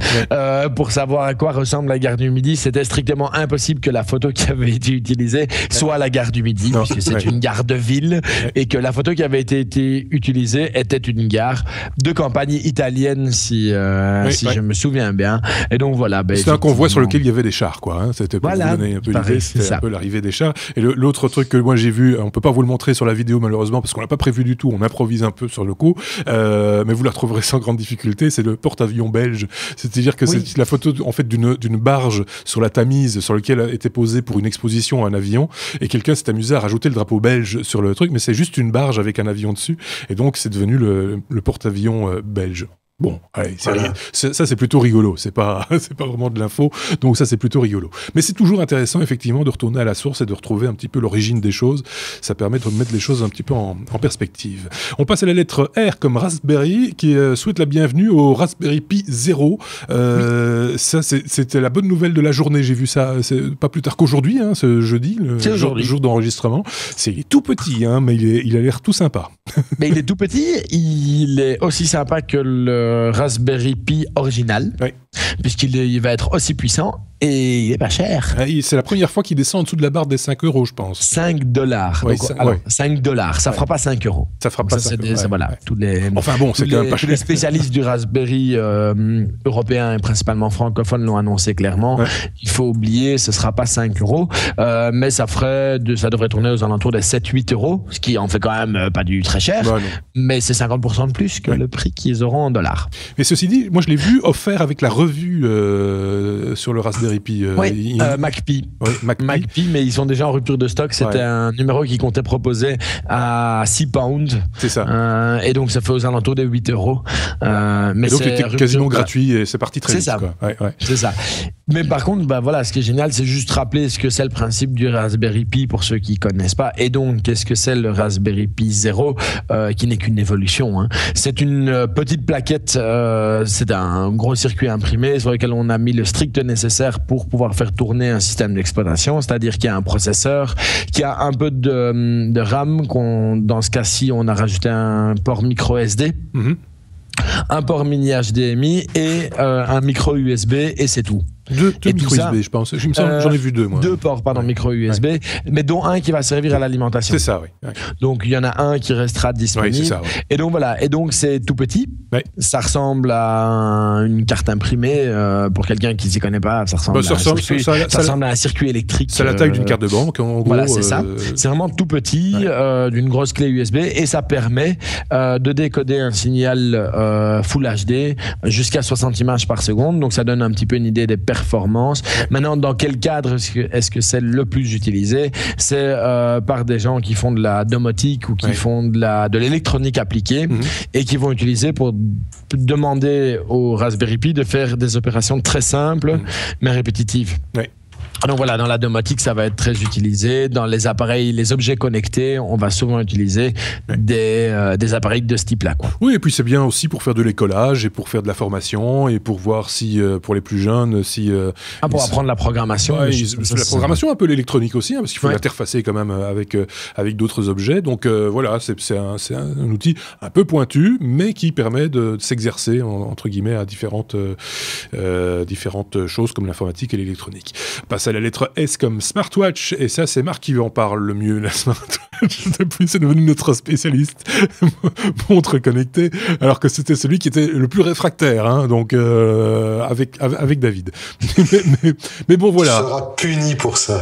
pour savoir à quoi ressemble la gare du Midi. C'était strictement impossible que la photo qui avait été utilisée soit la gare du Midi, puisque c'est une gare de ville, et que la photo qui avait été utilisée était une gare de campagne italienne, si je me souviens bien. Et donc voilà, c'était un convoi sur lequel il y avait des chars, quoi, c'était pour vous donner un peu l'idée, c'était un peu l'arrivée des chars. Et l'autre truc que moi j'ai vu, on peut pas vous le montrer sur la vidéo malheureusement parce qu'on l'a pas prévu du tout, on improvise un peu sur le coup, mais vous la retrouverez sans grande difficulté, c'est le porte-avions belge. C'est-à-dire que c'est la photo en fait d'une barge sur la Tamise sur laquelle était posée pour une exposition un avion, et quelqu'un s'est amusé à rajouter le drapeau belge sur le truc, mais c'est juste une barge avec un avion dessus, et donc c'est devenu le porte-avions belge. Bon, allez, ça c'est plutôt rigolo, c'est pas vraiment de l'info, donc ça c'est plutôt rigolo. Mais c'est toujours intéressant effectivement de retourner à la source et de retrouver un petit peu l'origine des choses, ça permet de mettre les choses un petit peu en perspective. On passe à la lettre R comme Raspberry, qui souhaite la bienvenue au Raspberry Pi 0. Ça c'était la bonne nouvelle de la journée, j'ai vu ça, c'est pas plus tard qu'aujourd'hui, hein, ce jeudi, le jour d'enregistrement. Il est tout petit, hein, mais il a l'air tout sympa. Mais il est tout petit, il est aussi sympa que le Raspberry Pi original, puisqu'il va être aussi puissant et il est pas cher. C'est la première fois qu'il descend en dessous de la barre des 5 €, je pense. $5. Oui, $5. Ça fera pas 5 €. Ça fera pas 5 €. Voilà. Enfin bon, c'est quand même pas cher. Tous les spécialistes du Raspberry européen et principalement francophones l'ont annoncé clairement. Ouais. Il faut oublier, ce sera pas 5 €, mais ça devrait tourner aux alentours des 7-8 €, ce qui en fait quand même pas du très cher, mais c'est 50% de plus que le prix qu'ils auront en dollars. Mais ceci dit, moi je l'ai vu offert avec la revue sur le Raspberry Pi. MacPi. MacPi, mais ils sont déjà en rupture de stock. C'était un numéro qui comptait proposer à 6 pounds. C'est ça. Et donc ça fait aux alentours des 8 €. Mais donc il était quasiment gratuit et c'est parti très vite. C'est ça. Mais par contre, ce qui est génial, c'est juste rappeler ce que c'est le principe du Raspberry Pi pour ceux qui connaissent pas. Et donc, qu'est-ce que c'est le Raspberry Pi 0, qui n'est qu'une évolution, hein. C'est une petite plaquette, c'est un gros circuit imprimé sur lequel on a mis le strict nécessaire pour pouvoir faire tourner un système d'exploitation, c'est-à-dire qu'il y a un processeur, qui a un peu de RAM, dans ce cas-ci, on a rajouté un port micro SD. Un port mini HDMI et un micro USB et c'est tout. Deux micro USB, je pense. Je me sens, j'en ai vu 2, moi. 2 ports, micro USB, mais dont un qui va servir à l'alimentation. C'est ça, oui. Donc il y en a un qui restera disponible. C'est ça, Et donc voilà. Et donc c'est tout petit. Ça ressemble à une carte imprimée. Pour quelqu'un qui s'y connaît pas, ça ressemble à un circuit électrique. C'est la taille d'une carte de banque, en gros. Voilà, c'est ça. C'est vraiment tout petit, d'une grosse clé USB, et ça permet de décoder un signal Full HD jusqu'à 60 images par seconde. Donc ça donne un petit peu une idée des performance. Maintenant, dans quel cadre est-ce que c'est le plus utilisé? C'est par des gens qui font de la domotique ou qui font de l'électronique appliquée et qui vont utiliser pour demander au Raspberry Pi de faire des opérations très simples mais répétitives. Donc voilà, dans la domotique, ça va être très utilisé. Dans les appareils, les objets connectés, on va souvent utiliser des appareils de ce type-là, quoi. Oui, et puis c'est bien aussi pour faire de l'écolage et pour faire de la formation et pour voir si, pour les plus jeunes, pour apprendre la programmation. La programmation, un peu l'électronique aussi, hein, parce qu'il faut l'interfacer quand même avec d'autres objets. Donc voilà, c'est un outil un peu pointu, mais qui permet de s'exercer, entre guillemets, à différentes choses comme l'informatique et l'électronique. Passe à la lettre S comme smartwatch, et ça c'est Marc qui en parle le mieux, la smartwatch. Depuis c'est devenu notre spécialiste montre connectée, alors que c'était celui qui était le plus réfractaire, hein, donc avec David. mais bon, voilà. Il sera puni pour ça.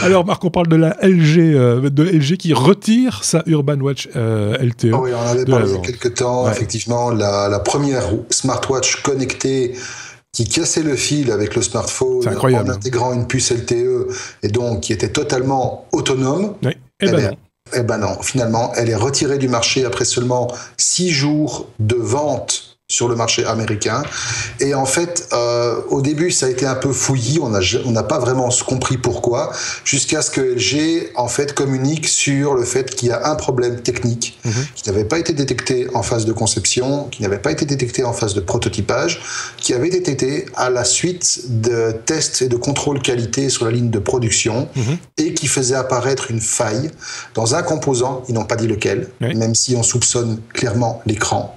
Alors Marc, on parle de la LG qui retire sa Urban Watch LTE. Oui, on en avait parlé il y a quelques temps. Effectivement, la première smartwatch connectée qui cassait le fil avec le smartphone en intégrant une puce LTE et donc qui était totalement autonome. Eh ben non, finalement, elle est retirée du marché après seulement 6 jours de vente sur le marché américain. Et en fait, au début, ça a été un peu fouillis. On n'a pas vraiment compris pourquoi, jusqu'à ce que LG, en fait, communique sur le fait qu'il y a un problème technique qui n'avait pas été détecté en phase de conception, qui n'avait pas été détecté en phase de prototypage, qui avait été détecté à la suite de tests et de contrôle qualité sur la ligne de production et qui faisait apparaître une faille dans un composant, ils n'ont pas dit lequel, même si on soupçonne clairement l'écran.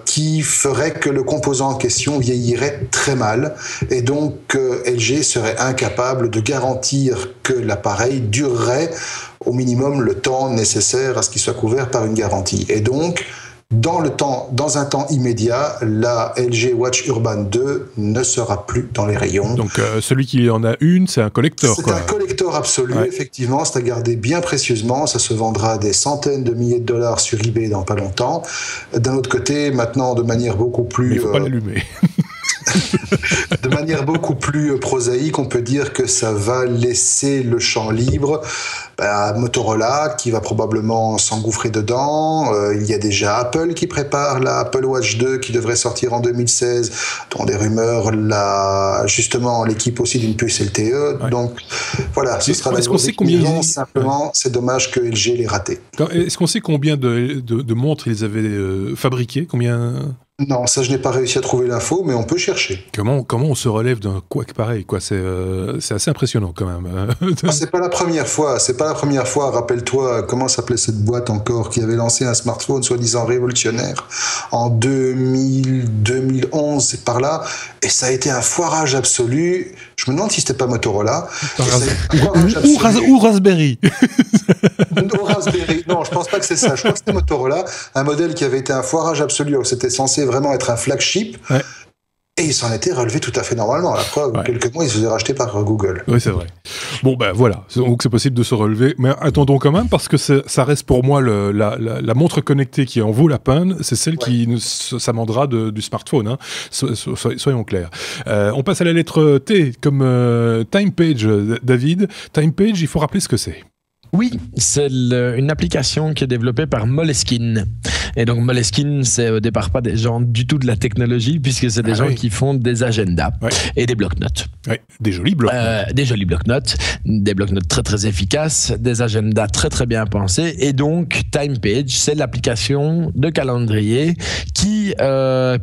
Qui ferait que le composant en question vieillirait très mal et donc LG serait incapable de garantir que l'appareil durerait au minimum le temps nécessaire à ce qu'il soit couvert par une garantie. Et donc, dans un temps immédiat, la LG Watch Urban 2 ne sera plus dans les rayons. Donc celui qui en a une, c'est un collector. C'est un collector absolu, effectivement. C'est à garder bien précieusement. Ça se vendra des centaines de milliers de dollars sur eBay dans pas longtemps. D'un autre côté, maintenant, de manière beaucoup plus... Mais il ne faut pas l'allumer. De manière beaucoup plus prosaïque, on peut dire que ça va laisser le champ libre à Motorola, qui va probablement s'engouffrer dedans. Il y a déjà Apple qui prépare la Apple Watch 2 qui devrait sortir en 2016, dont des rumeurs, justement l'équipe aussi d'une puce LTE. Ouais. Donc voilà, ce sera la grosse déclinaison. Simplement, c'est dommage que LG l'ait raté. Est-ce qu'on sait combien de montres ils avaient fabriquées? Combien? Non, ça je n'ai pas réussi à trouver l'info, mais on peut chercher. Comment on se relève d'un couac pareil, quoi? C'est assez impressionnant quand même. C'est pas la première fois. Rappelle-toi comment s'appelait cette boîte encore qui avait lancé un smartphone soi-disant révolutionnaire en 2011, c'est par là, et ça a été un foirage absolu. Je me demande si c'était pas Motorola. Ou Raspberry. Ou Raspberry. Non, je pense pas que c'est ça. Je crois que c'était Motorola, un modèle qui avait été un foirage absolu. C'était censé vraiment être un flagship. Ouais. Et il s'en était relevé tout à fait normalement. La preuve, quelques mois, il se faisait racheter par Google. Oui, c'est vrai. Bon, ben voilà. Donc, c'est possible de se relever. Mais attendons quand même, parce que ça reste pour moi la montre connectée qui en vaut la peine. C'est celle qui s'amendera du smartphone. Hein. Soyons clairs. On passe à la lettre T, comme TimePage, David. TimePage, il faut rappeler ce que c'est. Oui, c'est une application qui est développée par Moleskine. Et donc Moleskine, c'est au départ pas des gens du tout de la technologie, puisque c'est des gens qui font des agendas et des bloc-notes. Oui, des jolis bloc-notes. Des jolis bloc-notes, des bloc-notes très très efficaces, des agendas très très bien pensés. Et donc TimePage, c'est l'application de calendrier qui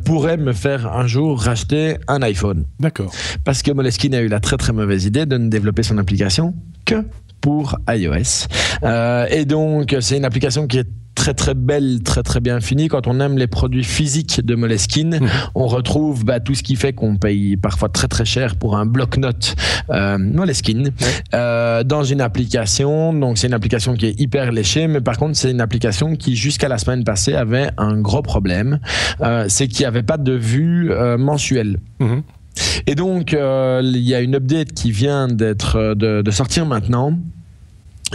pourrait me faire un jour racheter un iPhone. D'accord. Parce que Moleskine a eu la très très mauvaise idée de ne développer son application que pour iOS. Et donc, c'est une application qui est très très belle, très très bien finie. Quand on aime les produits physiques de Moleskine, on retrouve tout ce qui fait qu'on paye parfois très très cher pour un bloc-notes Moleskine dans une application. Donc, c'est une application qui est hyper léchée, mais par contre, c'est une application qui, jusqu'à la semaine passée, avait un gros problème. C'est qu'il n'y avait pas de vue mensuelle. Et donc, il y a une update qui vient de sortir maintenant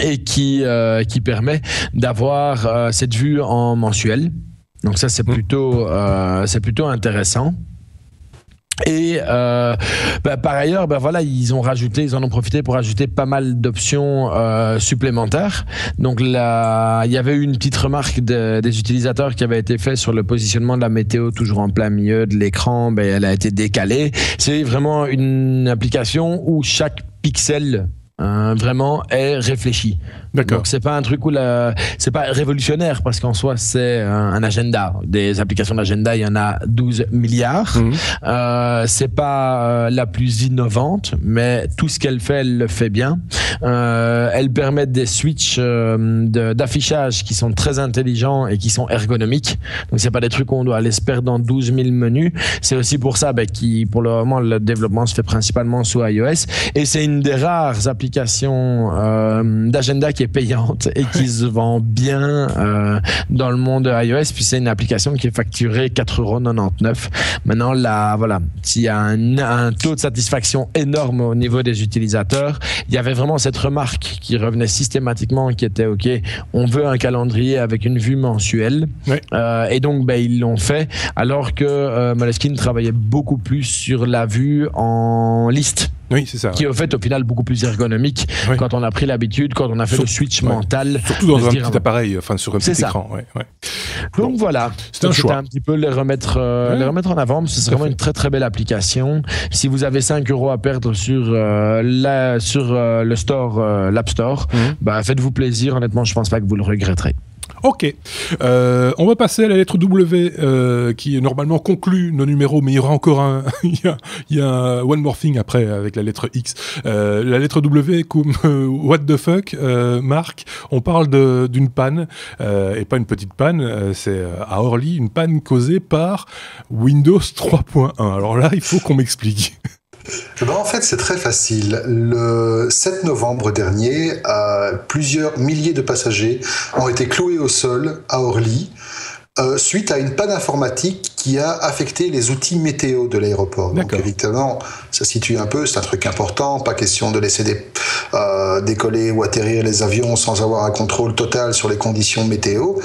et qui permet d'avoir cette vue en mensuel. Donc ça, c'est plutôt intéressant. Et par ailleurs, voilà, ils en ont profité pour ajouter pas mal d'options supplémentaires. Donc là, il y avait eu une petite remarque des utilisateurs qui avait été faite sur le positionnement de la météo, toujours en plein milieu de l'écran. Elle a été décalée. C'est vraiment une application où chaque pixel vraiment est réfléchi. D'accord. Donc c'est pas un truc où c'est pas révolutionnaire, parce qu'en soi c'est un agenda. Des applications d'agenda, il y en a 12 milliards. C'est pas la plus innovante, mais tout ce qu'elle fait, elle le fait bien. Elle permet des switches d'affichage qui sont très intelligents et qui sont ergonomiques. Donc c'est pas des trucs où on doit aller se perdre dans 12 000 menus. C'est aussi pour ça pour le moment, le développement se fait principalement sous iOS, et c'est une des rares applications d'agenda qui est payante et qui se vend bien dans le monde de iOS. Puis c'est une application qui est facturée 4,99 €. Maintenant, voilà, s'il y a un taux de satisfaction énorme au niveau des utilisateurs, il y avait vraiment cette remarque qui revenait systématiquement, qui était OK, on veut un calendrier avec une vue mensuelle. Et donc ils l'ont fait, alors que Moleskine travaillait beaucoup plus sur la vue en liste. Oui, c'est ça. Qui est au fait, au final, beaucoup plus ergonomique quand on a pris l'habitude, quand on a fait le switch mental. Surtout dans un petit appareil, sur un petit écran. Donc voilà, c'était un petit peu les remettre en avant. C'est vraiment une très très belle application. Si vous avez 5 € à perdre sur le store, l'App Store, faites-vous plaisir. Honnêtement, je pense pas que vous le regretterez. Ok, on va passer à la lettre W qui normalement conclut nos numéros, mais il y aura encore il y a un one more thing après avec la lettre X. La lettre W comme what the fuck, Marc, on parle d'une panne, et pas une petite panne, c'est à Orly, une panne causée par Windows 3.1. Alors là, il faut qu'on m'explique. En fait, c'est très facile. Le 7 novembre dernier, plusieurs milliers de passagers ont été cloués au sol à Orly suite à une panne informatique qui a affecté les outils météo de l'aéroport. Donc évidemment, ça situe un peu, c'est un truc important, pas question de laisser décoller ou atterrir les avions sans avoir un contrôle total sur les conditions météo.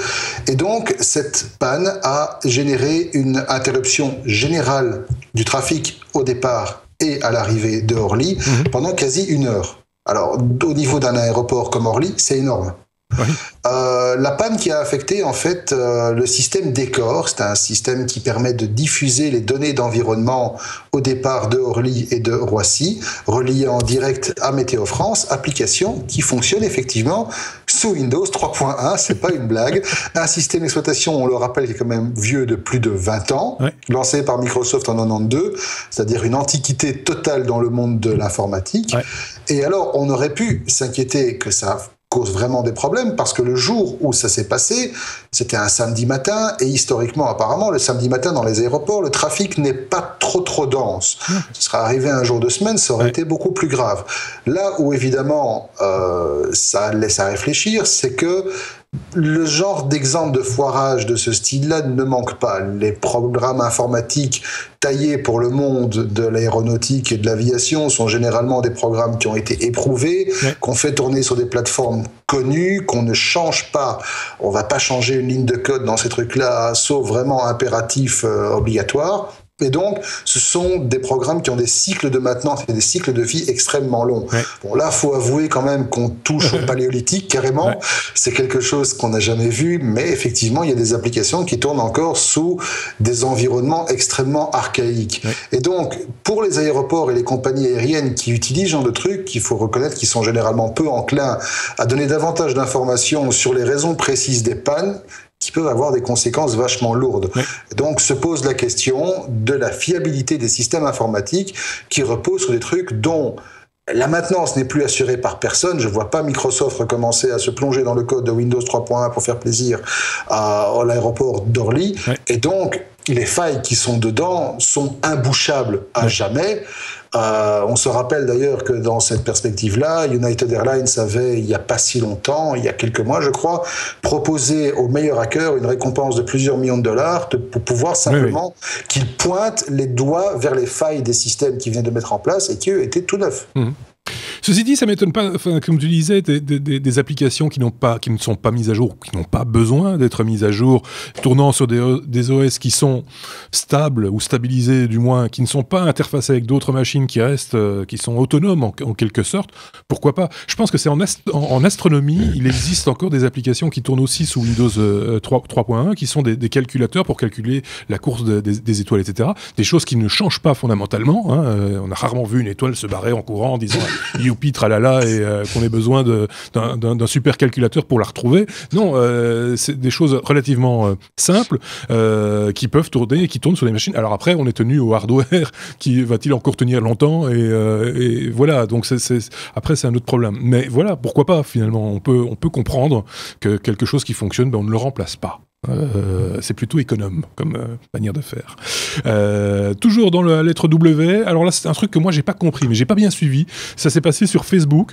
Et donc, cette panne a généré une interruption générale du trafic au départ et à l'arrivée de Orly pendant quasi 1 heure. Alors, au niveau d'un aéroport comme Orly, c'est énorme. Oui. La panne qui a affecté en fait le système Décor, c'est un système qui permet de diffuser les données d'environnement au départ de Orly et de Roissy, reliées en direct à Météo France, application qui fonctionne effectivement sous Windows 3.1, c'est pas une blague. Un système d'exploitation, on le rappelle, qui est quand même vieux de plus de 20 ans, lancé par Microsoft en 92, c'est-à-dire une antiquité totale dans le monde de l'informatique. Ouais. Et alors, on aurait pu s'inquiéter que ça cause vraiment des problèmes, parce que le jour où ça s'est passé, c'était un samedi matin, et historiquement, apparemment, le samedi matin dans les aéroports, le trafic n'est pas trop dense. Ce serait arrivé un jour de semaine, ça aurait été beaucoup plus grave. Là où, évidemment, ça laisse à réfléchir, c'est que le genre d'exemple de foirage de ce style-là ne manque pas. Les programmes informatiques taillés pour le monde de l'aéronautique et de l'aviation sont généralement des programmes qui ont été éprouvés, qu'on fait tourner sur des plateformes connues, qu'on ne change pas. On ne va pas changer une ligne de code dans ces trucs-là, sauf vraiment impératif obligatoire. Et donc, ce sont des programmes qui ont des cycles de maintenance et des cycles de vie extrêmement longs. Bon, là, faut avouer quand même qu'on touche au paléolithique, carrément. C'est quelque chose qu'on n'a jamais vu, mais effectivement, il y a des applications qui tournent encore sous des environnements extrêmement archaïques. Et donc, pour les aéroports et les compagnies aériennes qui utilisent ce genre de trucs, il faut reconnaître qu'ils sont généralement peu enclins à donner davantage d'informations sur les raisons précises des pannes, qui peuvent avoir des conséquences vachement lourdes. Donc se pose la question de la fiabilité des systèmes informatiques qui reposent sur des trucs dont la maintenance n'est plus assurée par personne. Je ne vois pas Microsoft recommencer à se plonger dans le code de Windows 3.1 pour faire plaisir à l'aéroport d'Orly. Et donc, les failles qui sont dedans sont imbouchables à jamais. On se rappelle d'ailleurs que dans cette perspective-là, United Airlines avait, il n'y a pas si longtemps, il y a quelques mois je crois, proposé aux meilleurs hackers une récompense de plusieurs millions de dollars pour pouvoir simplement qu'ils pointent les doigts vers les failles des systèmes qu'ils venaient de mettre en place et qui eux étaient tout neufs. Ceci dit, ça m'étonne pas, comme tu disais, des applications qui ne sont pas mises à jour, qui n'ont pas besoin d'être mises à jour, tournant sur des OS qui sont stables ou stabilisés du moins, qui ne sont pas interfacés avec d'autres machines qui restent, qui sont autonomes en quelque sorte. Pourquoi pas ? Je pense que c'est en astronomie, il existe encore des applications qui tournent aussi sous Windows 3.1, qui sont des calculateurs pour calculer la course des étoiles, etc. Des choses qui ne changent pas fondamentalement. On a rarement vu une étoile se barrer en courant en disant youpi, tralala, et qu'on ait besoin d'un super calculateur pour la retrouver. Non, c'est des choses relativement simples qui peuvent tourner et qui tournent sur les machines. Alors après, on est tenu au hardware qui va-t-il encore tenir longtemps et voilà, donc après c'est un autre problème. Mais voilà, pourquoi pas finalement, on peut comprendre que quelque chose qui fonctionne, on ne le remplace pas. C'est plutôt économe comme manière de faire. Toujours dans la lettre W, alors là c'est un truc que moi j'ai pas compris, mais j'ai pas bien suivi. Ça s'est passé sur Facebook.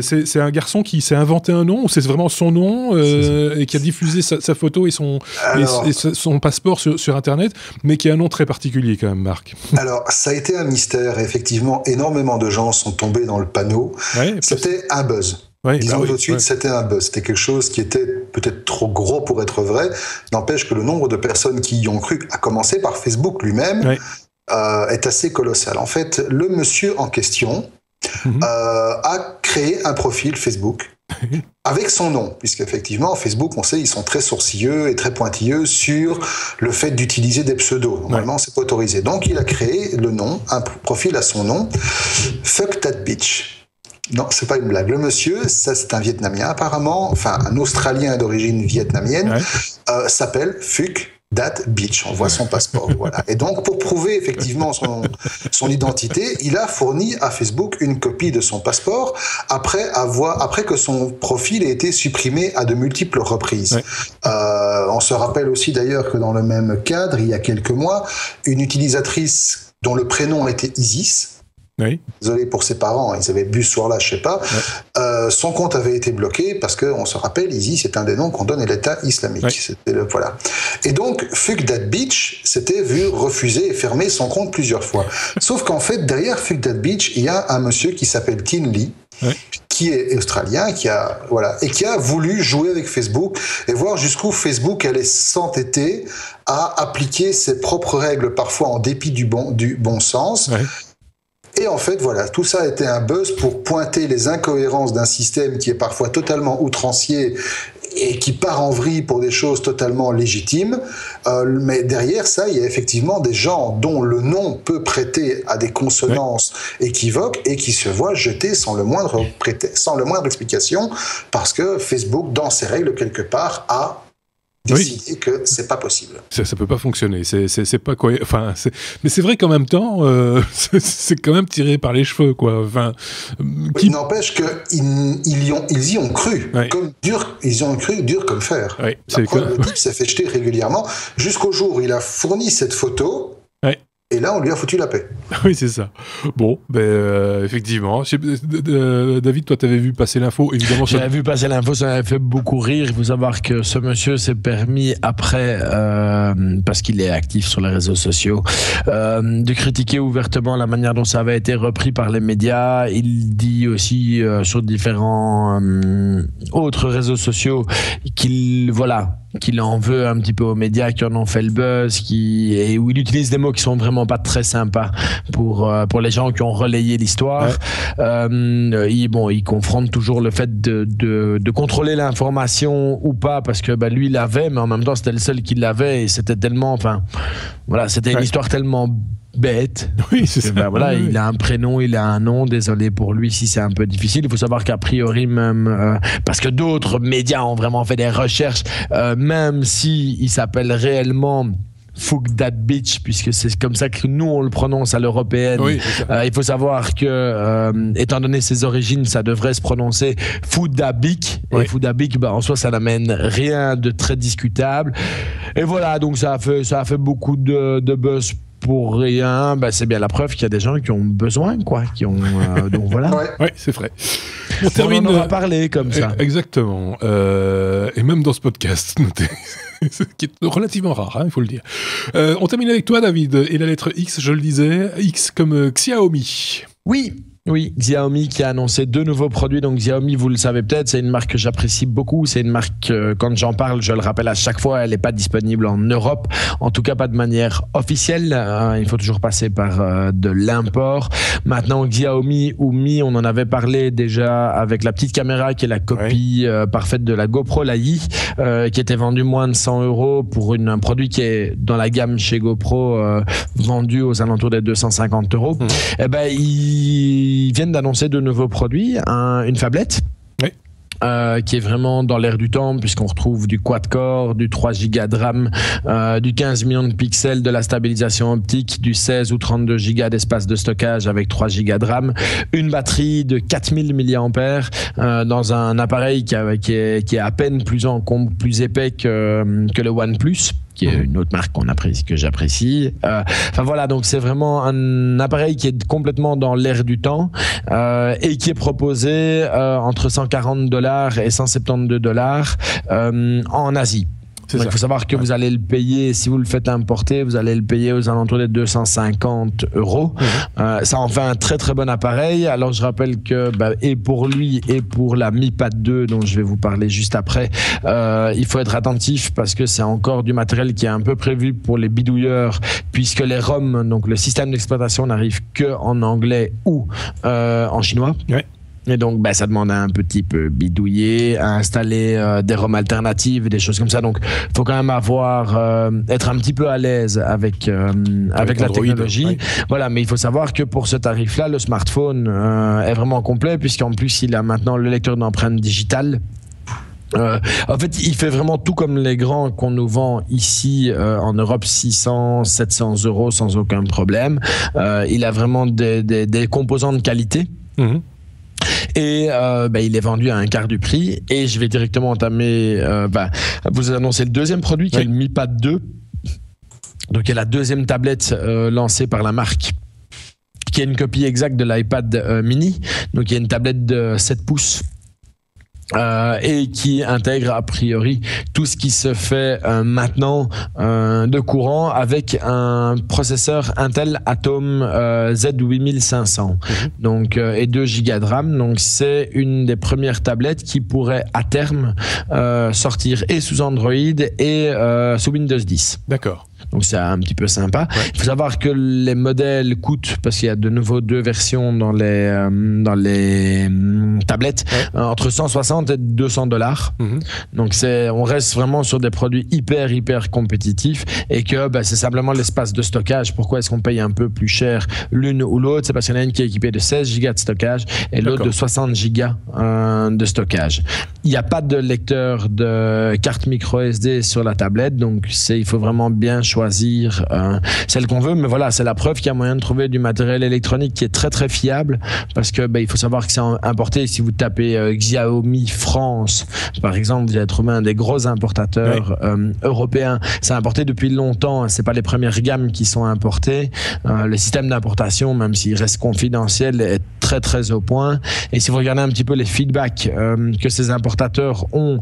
C'est un garçon qui s'est inventé un nom, ou c'est vraiment son nom, et qui a diffusé sa photo et son passeport sur Internet, mais qui a un nom très particulier quand même, Marc. Alors ça a été un mystère, effectivement, énormément de gens sont tombés dans le panneau. C'était un buzz. Disons tout de suite, c'était un buzz. C'était quelque chose qui était peut-être trop gros pour être vrai. N'empêche que le nombre de personnes qui y ont cru, à commencer par Facebook lui-même, est assez colossal. En fait, le monsieur en question a créé un profil Facebook avec son nom, puisqu'effectivement, Facebook, on sait, ils sont très sourcilleux et très pointilleux sur le fait d'utiliser des pseudos. Normalement, c'est pas autorisé. Donc, il a créé le nom, un profil à son nom, Fuck That Bitch. Non, c'est pas une blague. Le monsieur, ça c'est un Vietnamien apparemment, enfin un Australien d'origine vietnamienne, s'appelle Fuck That Bitch. On voit son passeport, voilà. Et donc pour prouver effectivement son identité, il a fourni à Facebook une copie de son passeport après que son profil ait été supprimé à de multiples reprises. On se rappelle aussi d'ailleurs que dans le même cadre, il y a quelques mois, une utilisatrice dont le prénom était Isis. Désolé pour ses parents, ils avaient bu ce soir-là, je sais pas. Son compte avait été bloqué parce qu'on se rappelle, Isis, c'est un des noms qu'on donne à l'État islamique. Voilà. Et donc, Fuck That Bitch s'était vu refuser et fermer son compte plusieurs fois. Sauf qu'en fait, derrière Fuck That Bitch, il y a un monsieur qui s'appelle Tin Lee, qui est australien, qui a voulu jouer avec Facebook et voir jusqu'où Facebook allait s'entêter à appliquer ses propres règles, parfois en dépit du bon sens. Ouais. Et en fait, voilà, tout ça a été un buzz pour pointer les incohérences d'un système qui est parfois totalement outrancier et qui part en vrille pour des choses totalement légitimes. Mais derrière ça, il y a effectivement des gens dont le nom peut prêter à des consonances équivoques et qui se voient jeter sans le moindre explication parce que Facebook, dans ses règles quelque part, a décider que c'est pas possible. Ça peut pas fonctionner. C'est pas quoi. Enfin, mais c'est vrai qu'en même temps, c'est quand même tiré par les cheveux, quoi. Enfin, il n'empêche que ils y ont cru. Ouais. Ils y ont cru dur comme fer. Ouais, le type s'est fait jeter régulièrement jusqu'au jour où il a fourni cette photo. Ouais. Et là, on lui a foutu la paix. Oui, c'est ça. Bon, effectivement. David, toi, t'avais vu passer l'info, évidemment. J'avais vu passer l'info, ça m'avait fait beaucoup rire. Il faut savoir que ce monsieur s'est permis, après, parce qu'il est actif sur les réseaux sociaux, de critiquer ouvertement la manière dont ça avait été repris par les médias. Il dit aussi sur différents autres réseaux sociaux qu'il en veut un petit peu aux médias qui en ont fait le buzz, et où il utilise des mots qui sont vraiment pas très sympas pour les gens qui ont relayé l'histoire. Ouais. Il confronte toujours le fait de contrôler l'information ou pas, parce que lui il l'avait, mais en même temps c'était le seul qui l'avait, et c'était tellement, c'était une histoire tellement bête. Oui, c'est ça. Il a un prénom, il a un nom. Désolé pour lui si c'est un peu difficile. Il faut savoir qu'a priori, même parce que d'autres médias ont vraiment fait des recherches, même si il s'appelle réellement Fuck That Bitch, puisque c'est comme ça que nous on le prononce à l'européenne. Oui, il faut savoir que, étant donné ses origines, ça devrait se prononcer Foudabik. Oui. Et Foudabik, en soi, ça n'amène rien de très discutable. Et voilà, donc ça a fait beaucoup de buzz pour rien. C'est bien la preuve qu'il y a des gens qui ont besoin, quoi. Donc voilà. Ouais, c'est vrai. On en aura parlé comme ça. Exactement. Et même dans ce podcast, ce qui est relativement rare, il faut le dire. On termine avec toi, David, et la lettre X, je le disais, X comme Xiaomi. Oui, Xiaomi qui a annoncé 2 nouveaux produits. Donc Xiaomi, vous le savez peut-être, c'est une marque que j'apprécie beaucoup. C'est une marque, quand j'en parle, je le rappelle à chaque fois, elle n'est pas disponible en Europe. En tout cas, pas de manière officielle. Il faut toujours passer par de l'import. Maintenant, Xiaomi ou Mi, on en avait parlé déjà avec la petite caméra qui est la copie parfaite de la GoPro, la I, qui était vendue moins de 100 € pour un produit qui est dans la gamme chez GoPro, vendu aux alentours des 250 €. Ils viennent d'annoncer 2 nouveaux produits, une phablette. Oui. Qui est vraiment dans l'air du temps, puisqu'on retrouve du quad-core, du 3 Go de RAM, du 15 millions de pixels, de la stabilisation optique, du 16 ou 32 Go d'espace de stockage avec 3 Go de RAM, une batterie de 4000 mAh dans un appareil qui est à peine plus épais que le OnePlus, qui est une autre marque que j'apprécie. Donc c'est vraiment un appareil qui est complètement dans l'air du temps et qui est proposé entre $140 et $172 en Asie. Il faut savoir que vous allez le payer, si vous le faites importer, vous allez le payer aux alentours des 250 €. Ça en fait un très très bon appareil. Alors je rappelle que et pour lui et pour la Mi Pad 2 dont je vais vous parler juste après, il faut être attentif parce que c'est encore du matériel qui est un peu prévu pour les bidouilleurs, puisque les ROM, donc le système d'exploitation, n'arrive que en anglais ou en chinois. Ouais. Et donc, ça demande à un petit peu bidouiller, à installer des ROM alternatives, des choses comme ça. Donc, il faut quand même être un petit peu à l'aise avec la technologie. Ouais. Voilà, mais il faut savoir que pour ce tarif-là, le smartphone est vraiment complet, puisqu'en plus, il a maintenant le lecteur d'empreintes digitales. En fait, il fait vraiment tout comme les grands qu'on nous vend ici en Europe, 600, 700 € sans aucun problème. Il a vraiment des composants de qualité. Et il est vendu à un quart du prix. Et je vais directement entamer. Vous annoncez le deuxième produit qui est le Mi Pad 2. Donc, il y a la deuxième tablette lancée par la marque, qui est une copie exacte de l'iPad mini. Donc, il y a une tablette de 7 pouces et qui intègre a priori tout ce qui se fait maintenant de courant avec un processeur Intel Atom Z8500 donc, et 2 Go de RAM. Donc c'est une des premières tablettes qui pourrait à terme sortir et sous Android et sous Windows 10. D'accord. Donc c'est un petit peu sympa. Ouais. Il faut savoir que les modèles coûtent, parce qu'il y a de nouveau 2 versions dans les tablettes, entre 160 et 200 $. Donc on reste vraiment sur des produits hyper compétitifs, et que c'est simplement l'espace de stockage. Pourquoi est-ce qu'on paye un peu plus cher l'une ou l'autre? C'est parce qu'il y en a une qui est équipée de 16 Go de stockage et l'autre de 60 Go de stockage. Il n'y a pas de lecteur de carte micro SD sur la tablette, donc il faut vraiment bien choisir celle qu'on veut, mais voilà, c'est la preuve qu'il y a moyen de trouver du matériel électronique qui est très fiable, parce que il faut savoir que c'est importé. Si vous tapez Xiaomi France par exemple, vous allez trouver un des gros importateurs européens. C'est importé depuis longtemps, c'est pas les premières gammes qui sont importées. Le système d'importation, même s'il reste confidentiel, est très au point. Et si vous regardez un petit peu les feedbacks que ces importateurs ont,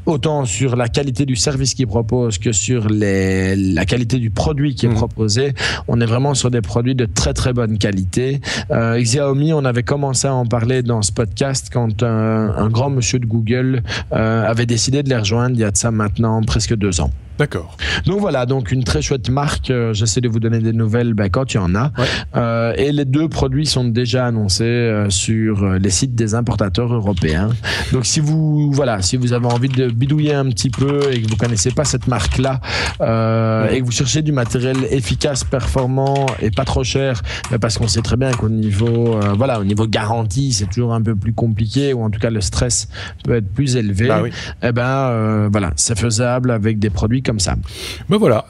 autant sur la qualité du service qu'ils proposent que sur la qualité du produit qui est proposé, on est vraiment sur des produits de très bonne qualité. Xiaomi, on avait commencé à en parler dans ce podcast quand un grand monsieur de Google avait décidé de les rejoindre il y a de ça maintenant presque 2 ans. D'accord. Donc voilà, donc une très chouette marque. J'essaie de vous donner des nouvelles quand il y en a. Et les 2 produits sont déjà annoncés sur les sites des importateurs européens. Donc si vous avez envie de bidouiller un petit peu et que vous connaissez pas cette marque-là et que vous cherchez du matériel efficace, performant et pas trop cher, parce qu'on sait très bien qu'au niveau au niveau garantie, c'est toujours un peu plus compliqué, ou en tout cas le stress peut être plus élevé. C'est faisable avec des produits comme ça. Ben voilà,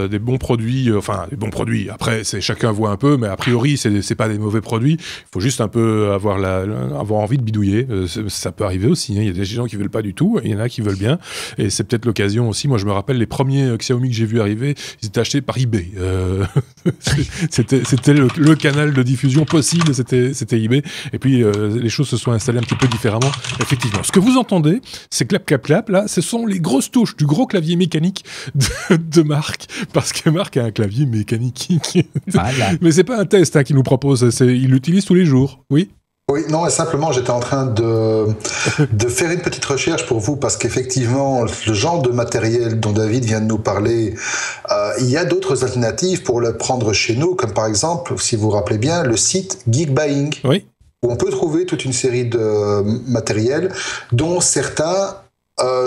des bons produits, des bons produits. Après, chacun voit un peu, mais a priori, c'est pas des mauvais produits. Il faut juste un peu avoir envie de bidouiller. Ça peut arriver aussi. Il y a des gens qui veulent pas du tout, il y en a qui veulent bien, et c'est peut-être l'occasion aussi. Moi, je me rappelle les premiers Xiaomi que j'ai vu arriver, ils étaient achetés par eBay. C'était le canal de diffusion possible, c'était eBay. Et puis les choses se sont installées un petit peu différemment. Effectivement, ce que vous entendez, c'est clap, là, ce sont les grosses touches du gros clavier mécanique de Marc, parce que Marc a un clavier mécanique. Voilà. Mais c'est pas un test qu'il nous propose, il l'utilise tous les jours. Oui, non, et simplement, j'étais en train de faire une petite recherche pour vous, parce qu'effectivement, le genre de matériel dont David vient de nous parler, il y a d'autres alternatives pour le prendre chez nous, comme par exemple, si vous vous rappelez bien, le site Geekbuying, où on peut trouver toute une série de matériels, dont certains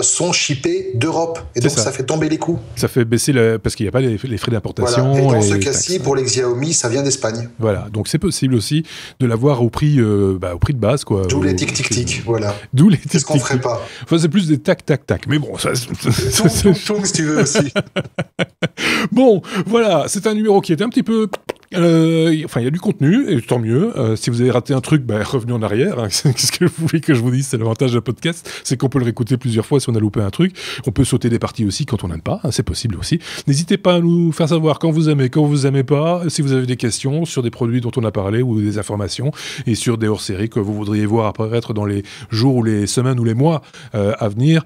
sont shippés d'Europe, et donc ça fait tomber les coûts. Ça fait baisser parce qu'il n'y a pas les frais d'importation. Voilà. Et dans ce cas-ci, pour les Xiaomi, ça vient d'Espagne. Voilà, donc c'est possible aussi de l'avoir au prix de base, quoi. D'où les tic-tic-tic, voilà. D'où les tic-tic-tic. C'est ce qu'on ferait pas. Enfin, c'est plus des tac-tac-tac, mais bon, ça... Tout, si tu veux aussi. Bon, voilà, c'est un numéro qui était un petit peu... il y a du contenu, et tant mieux. Si vous avez raté un truc, revenez en arrière. Qu'est-ce que vous voulez que je vous dise? C'est l'avantage d'un podcast, c'est qu'on peut le réécouter plusieurs fois si on a loupé un truc. On peut sauter des parties aussi quand on n'aime pas, c'est possible aussi. N'hésitez pas à nous faire savoir quand vous aimez pas, si vous avez des questions sur des produits dont on a parlé ou des informations, et sur des hors-séries que vous voudriez voir apparaître dans les jours ou les semaines ou les mois à venir.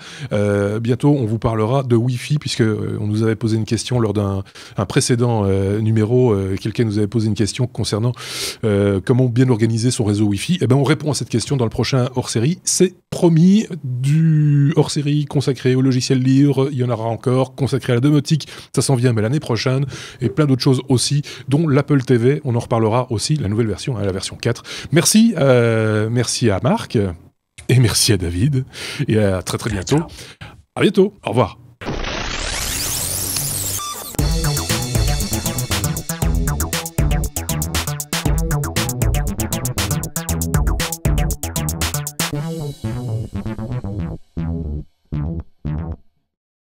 Bientôt, on vous parlera de Wi-Fi, puisque on nous avait posé une question lors d'un précédent numéro. Quelqu'un nous avait posé une question concernant comment bien organiser son réseau Wi-Fi. On répond à cette question dans le prochain hors-série. C'est promis. Du hors-série consacré au logiciel libre, il y en aura encore, consacré à la domotique, ça s'en vient, mais l'année prochaine, et plein d'autres choses aussi, dont l'Apple TV, on en reparlera aussi, la nouvelle version, la version 4. Merci à Marc, et merci à David, et à très bientôt. À bientôt, au revoir.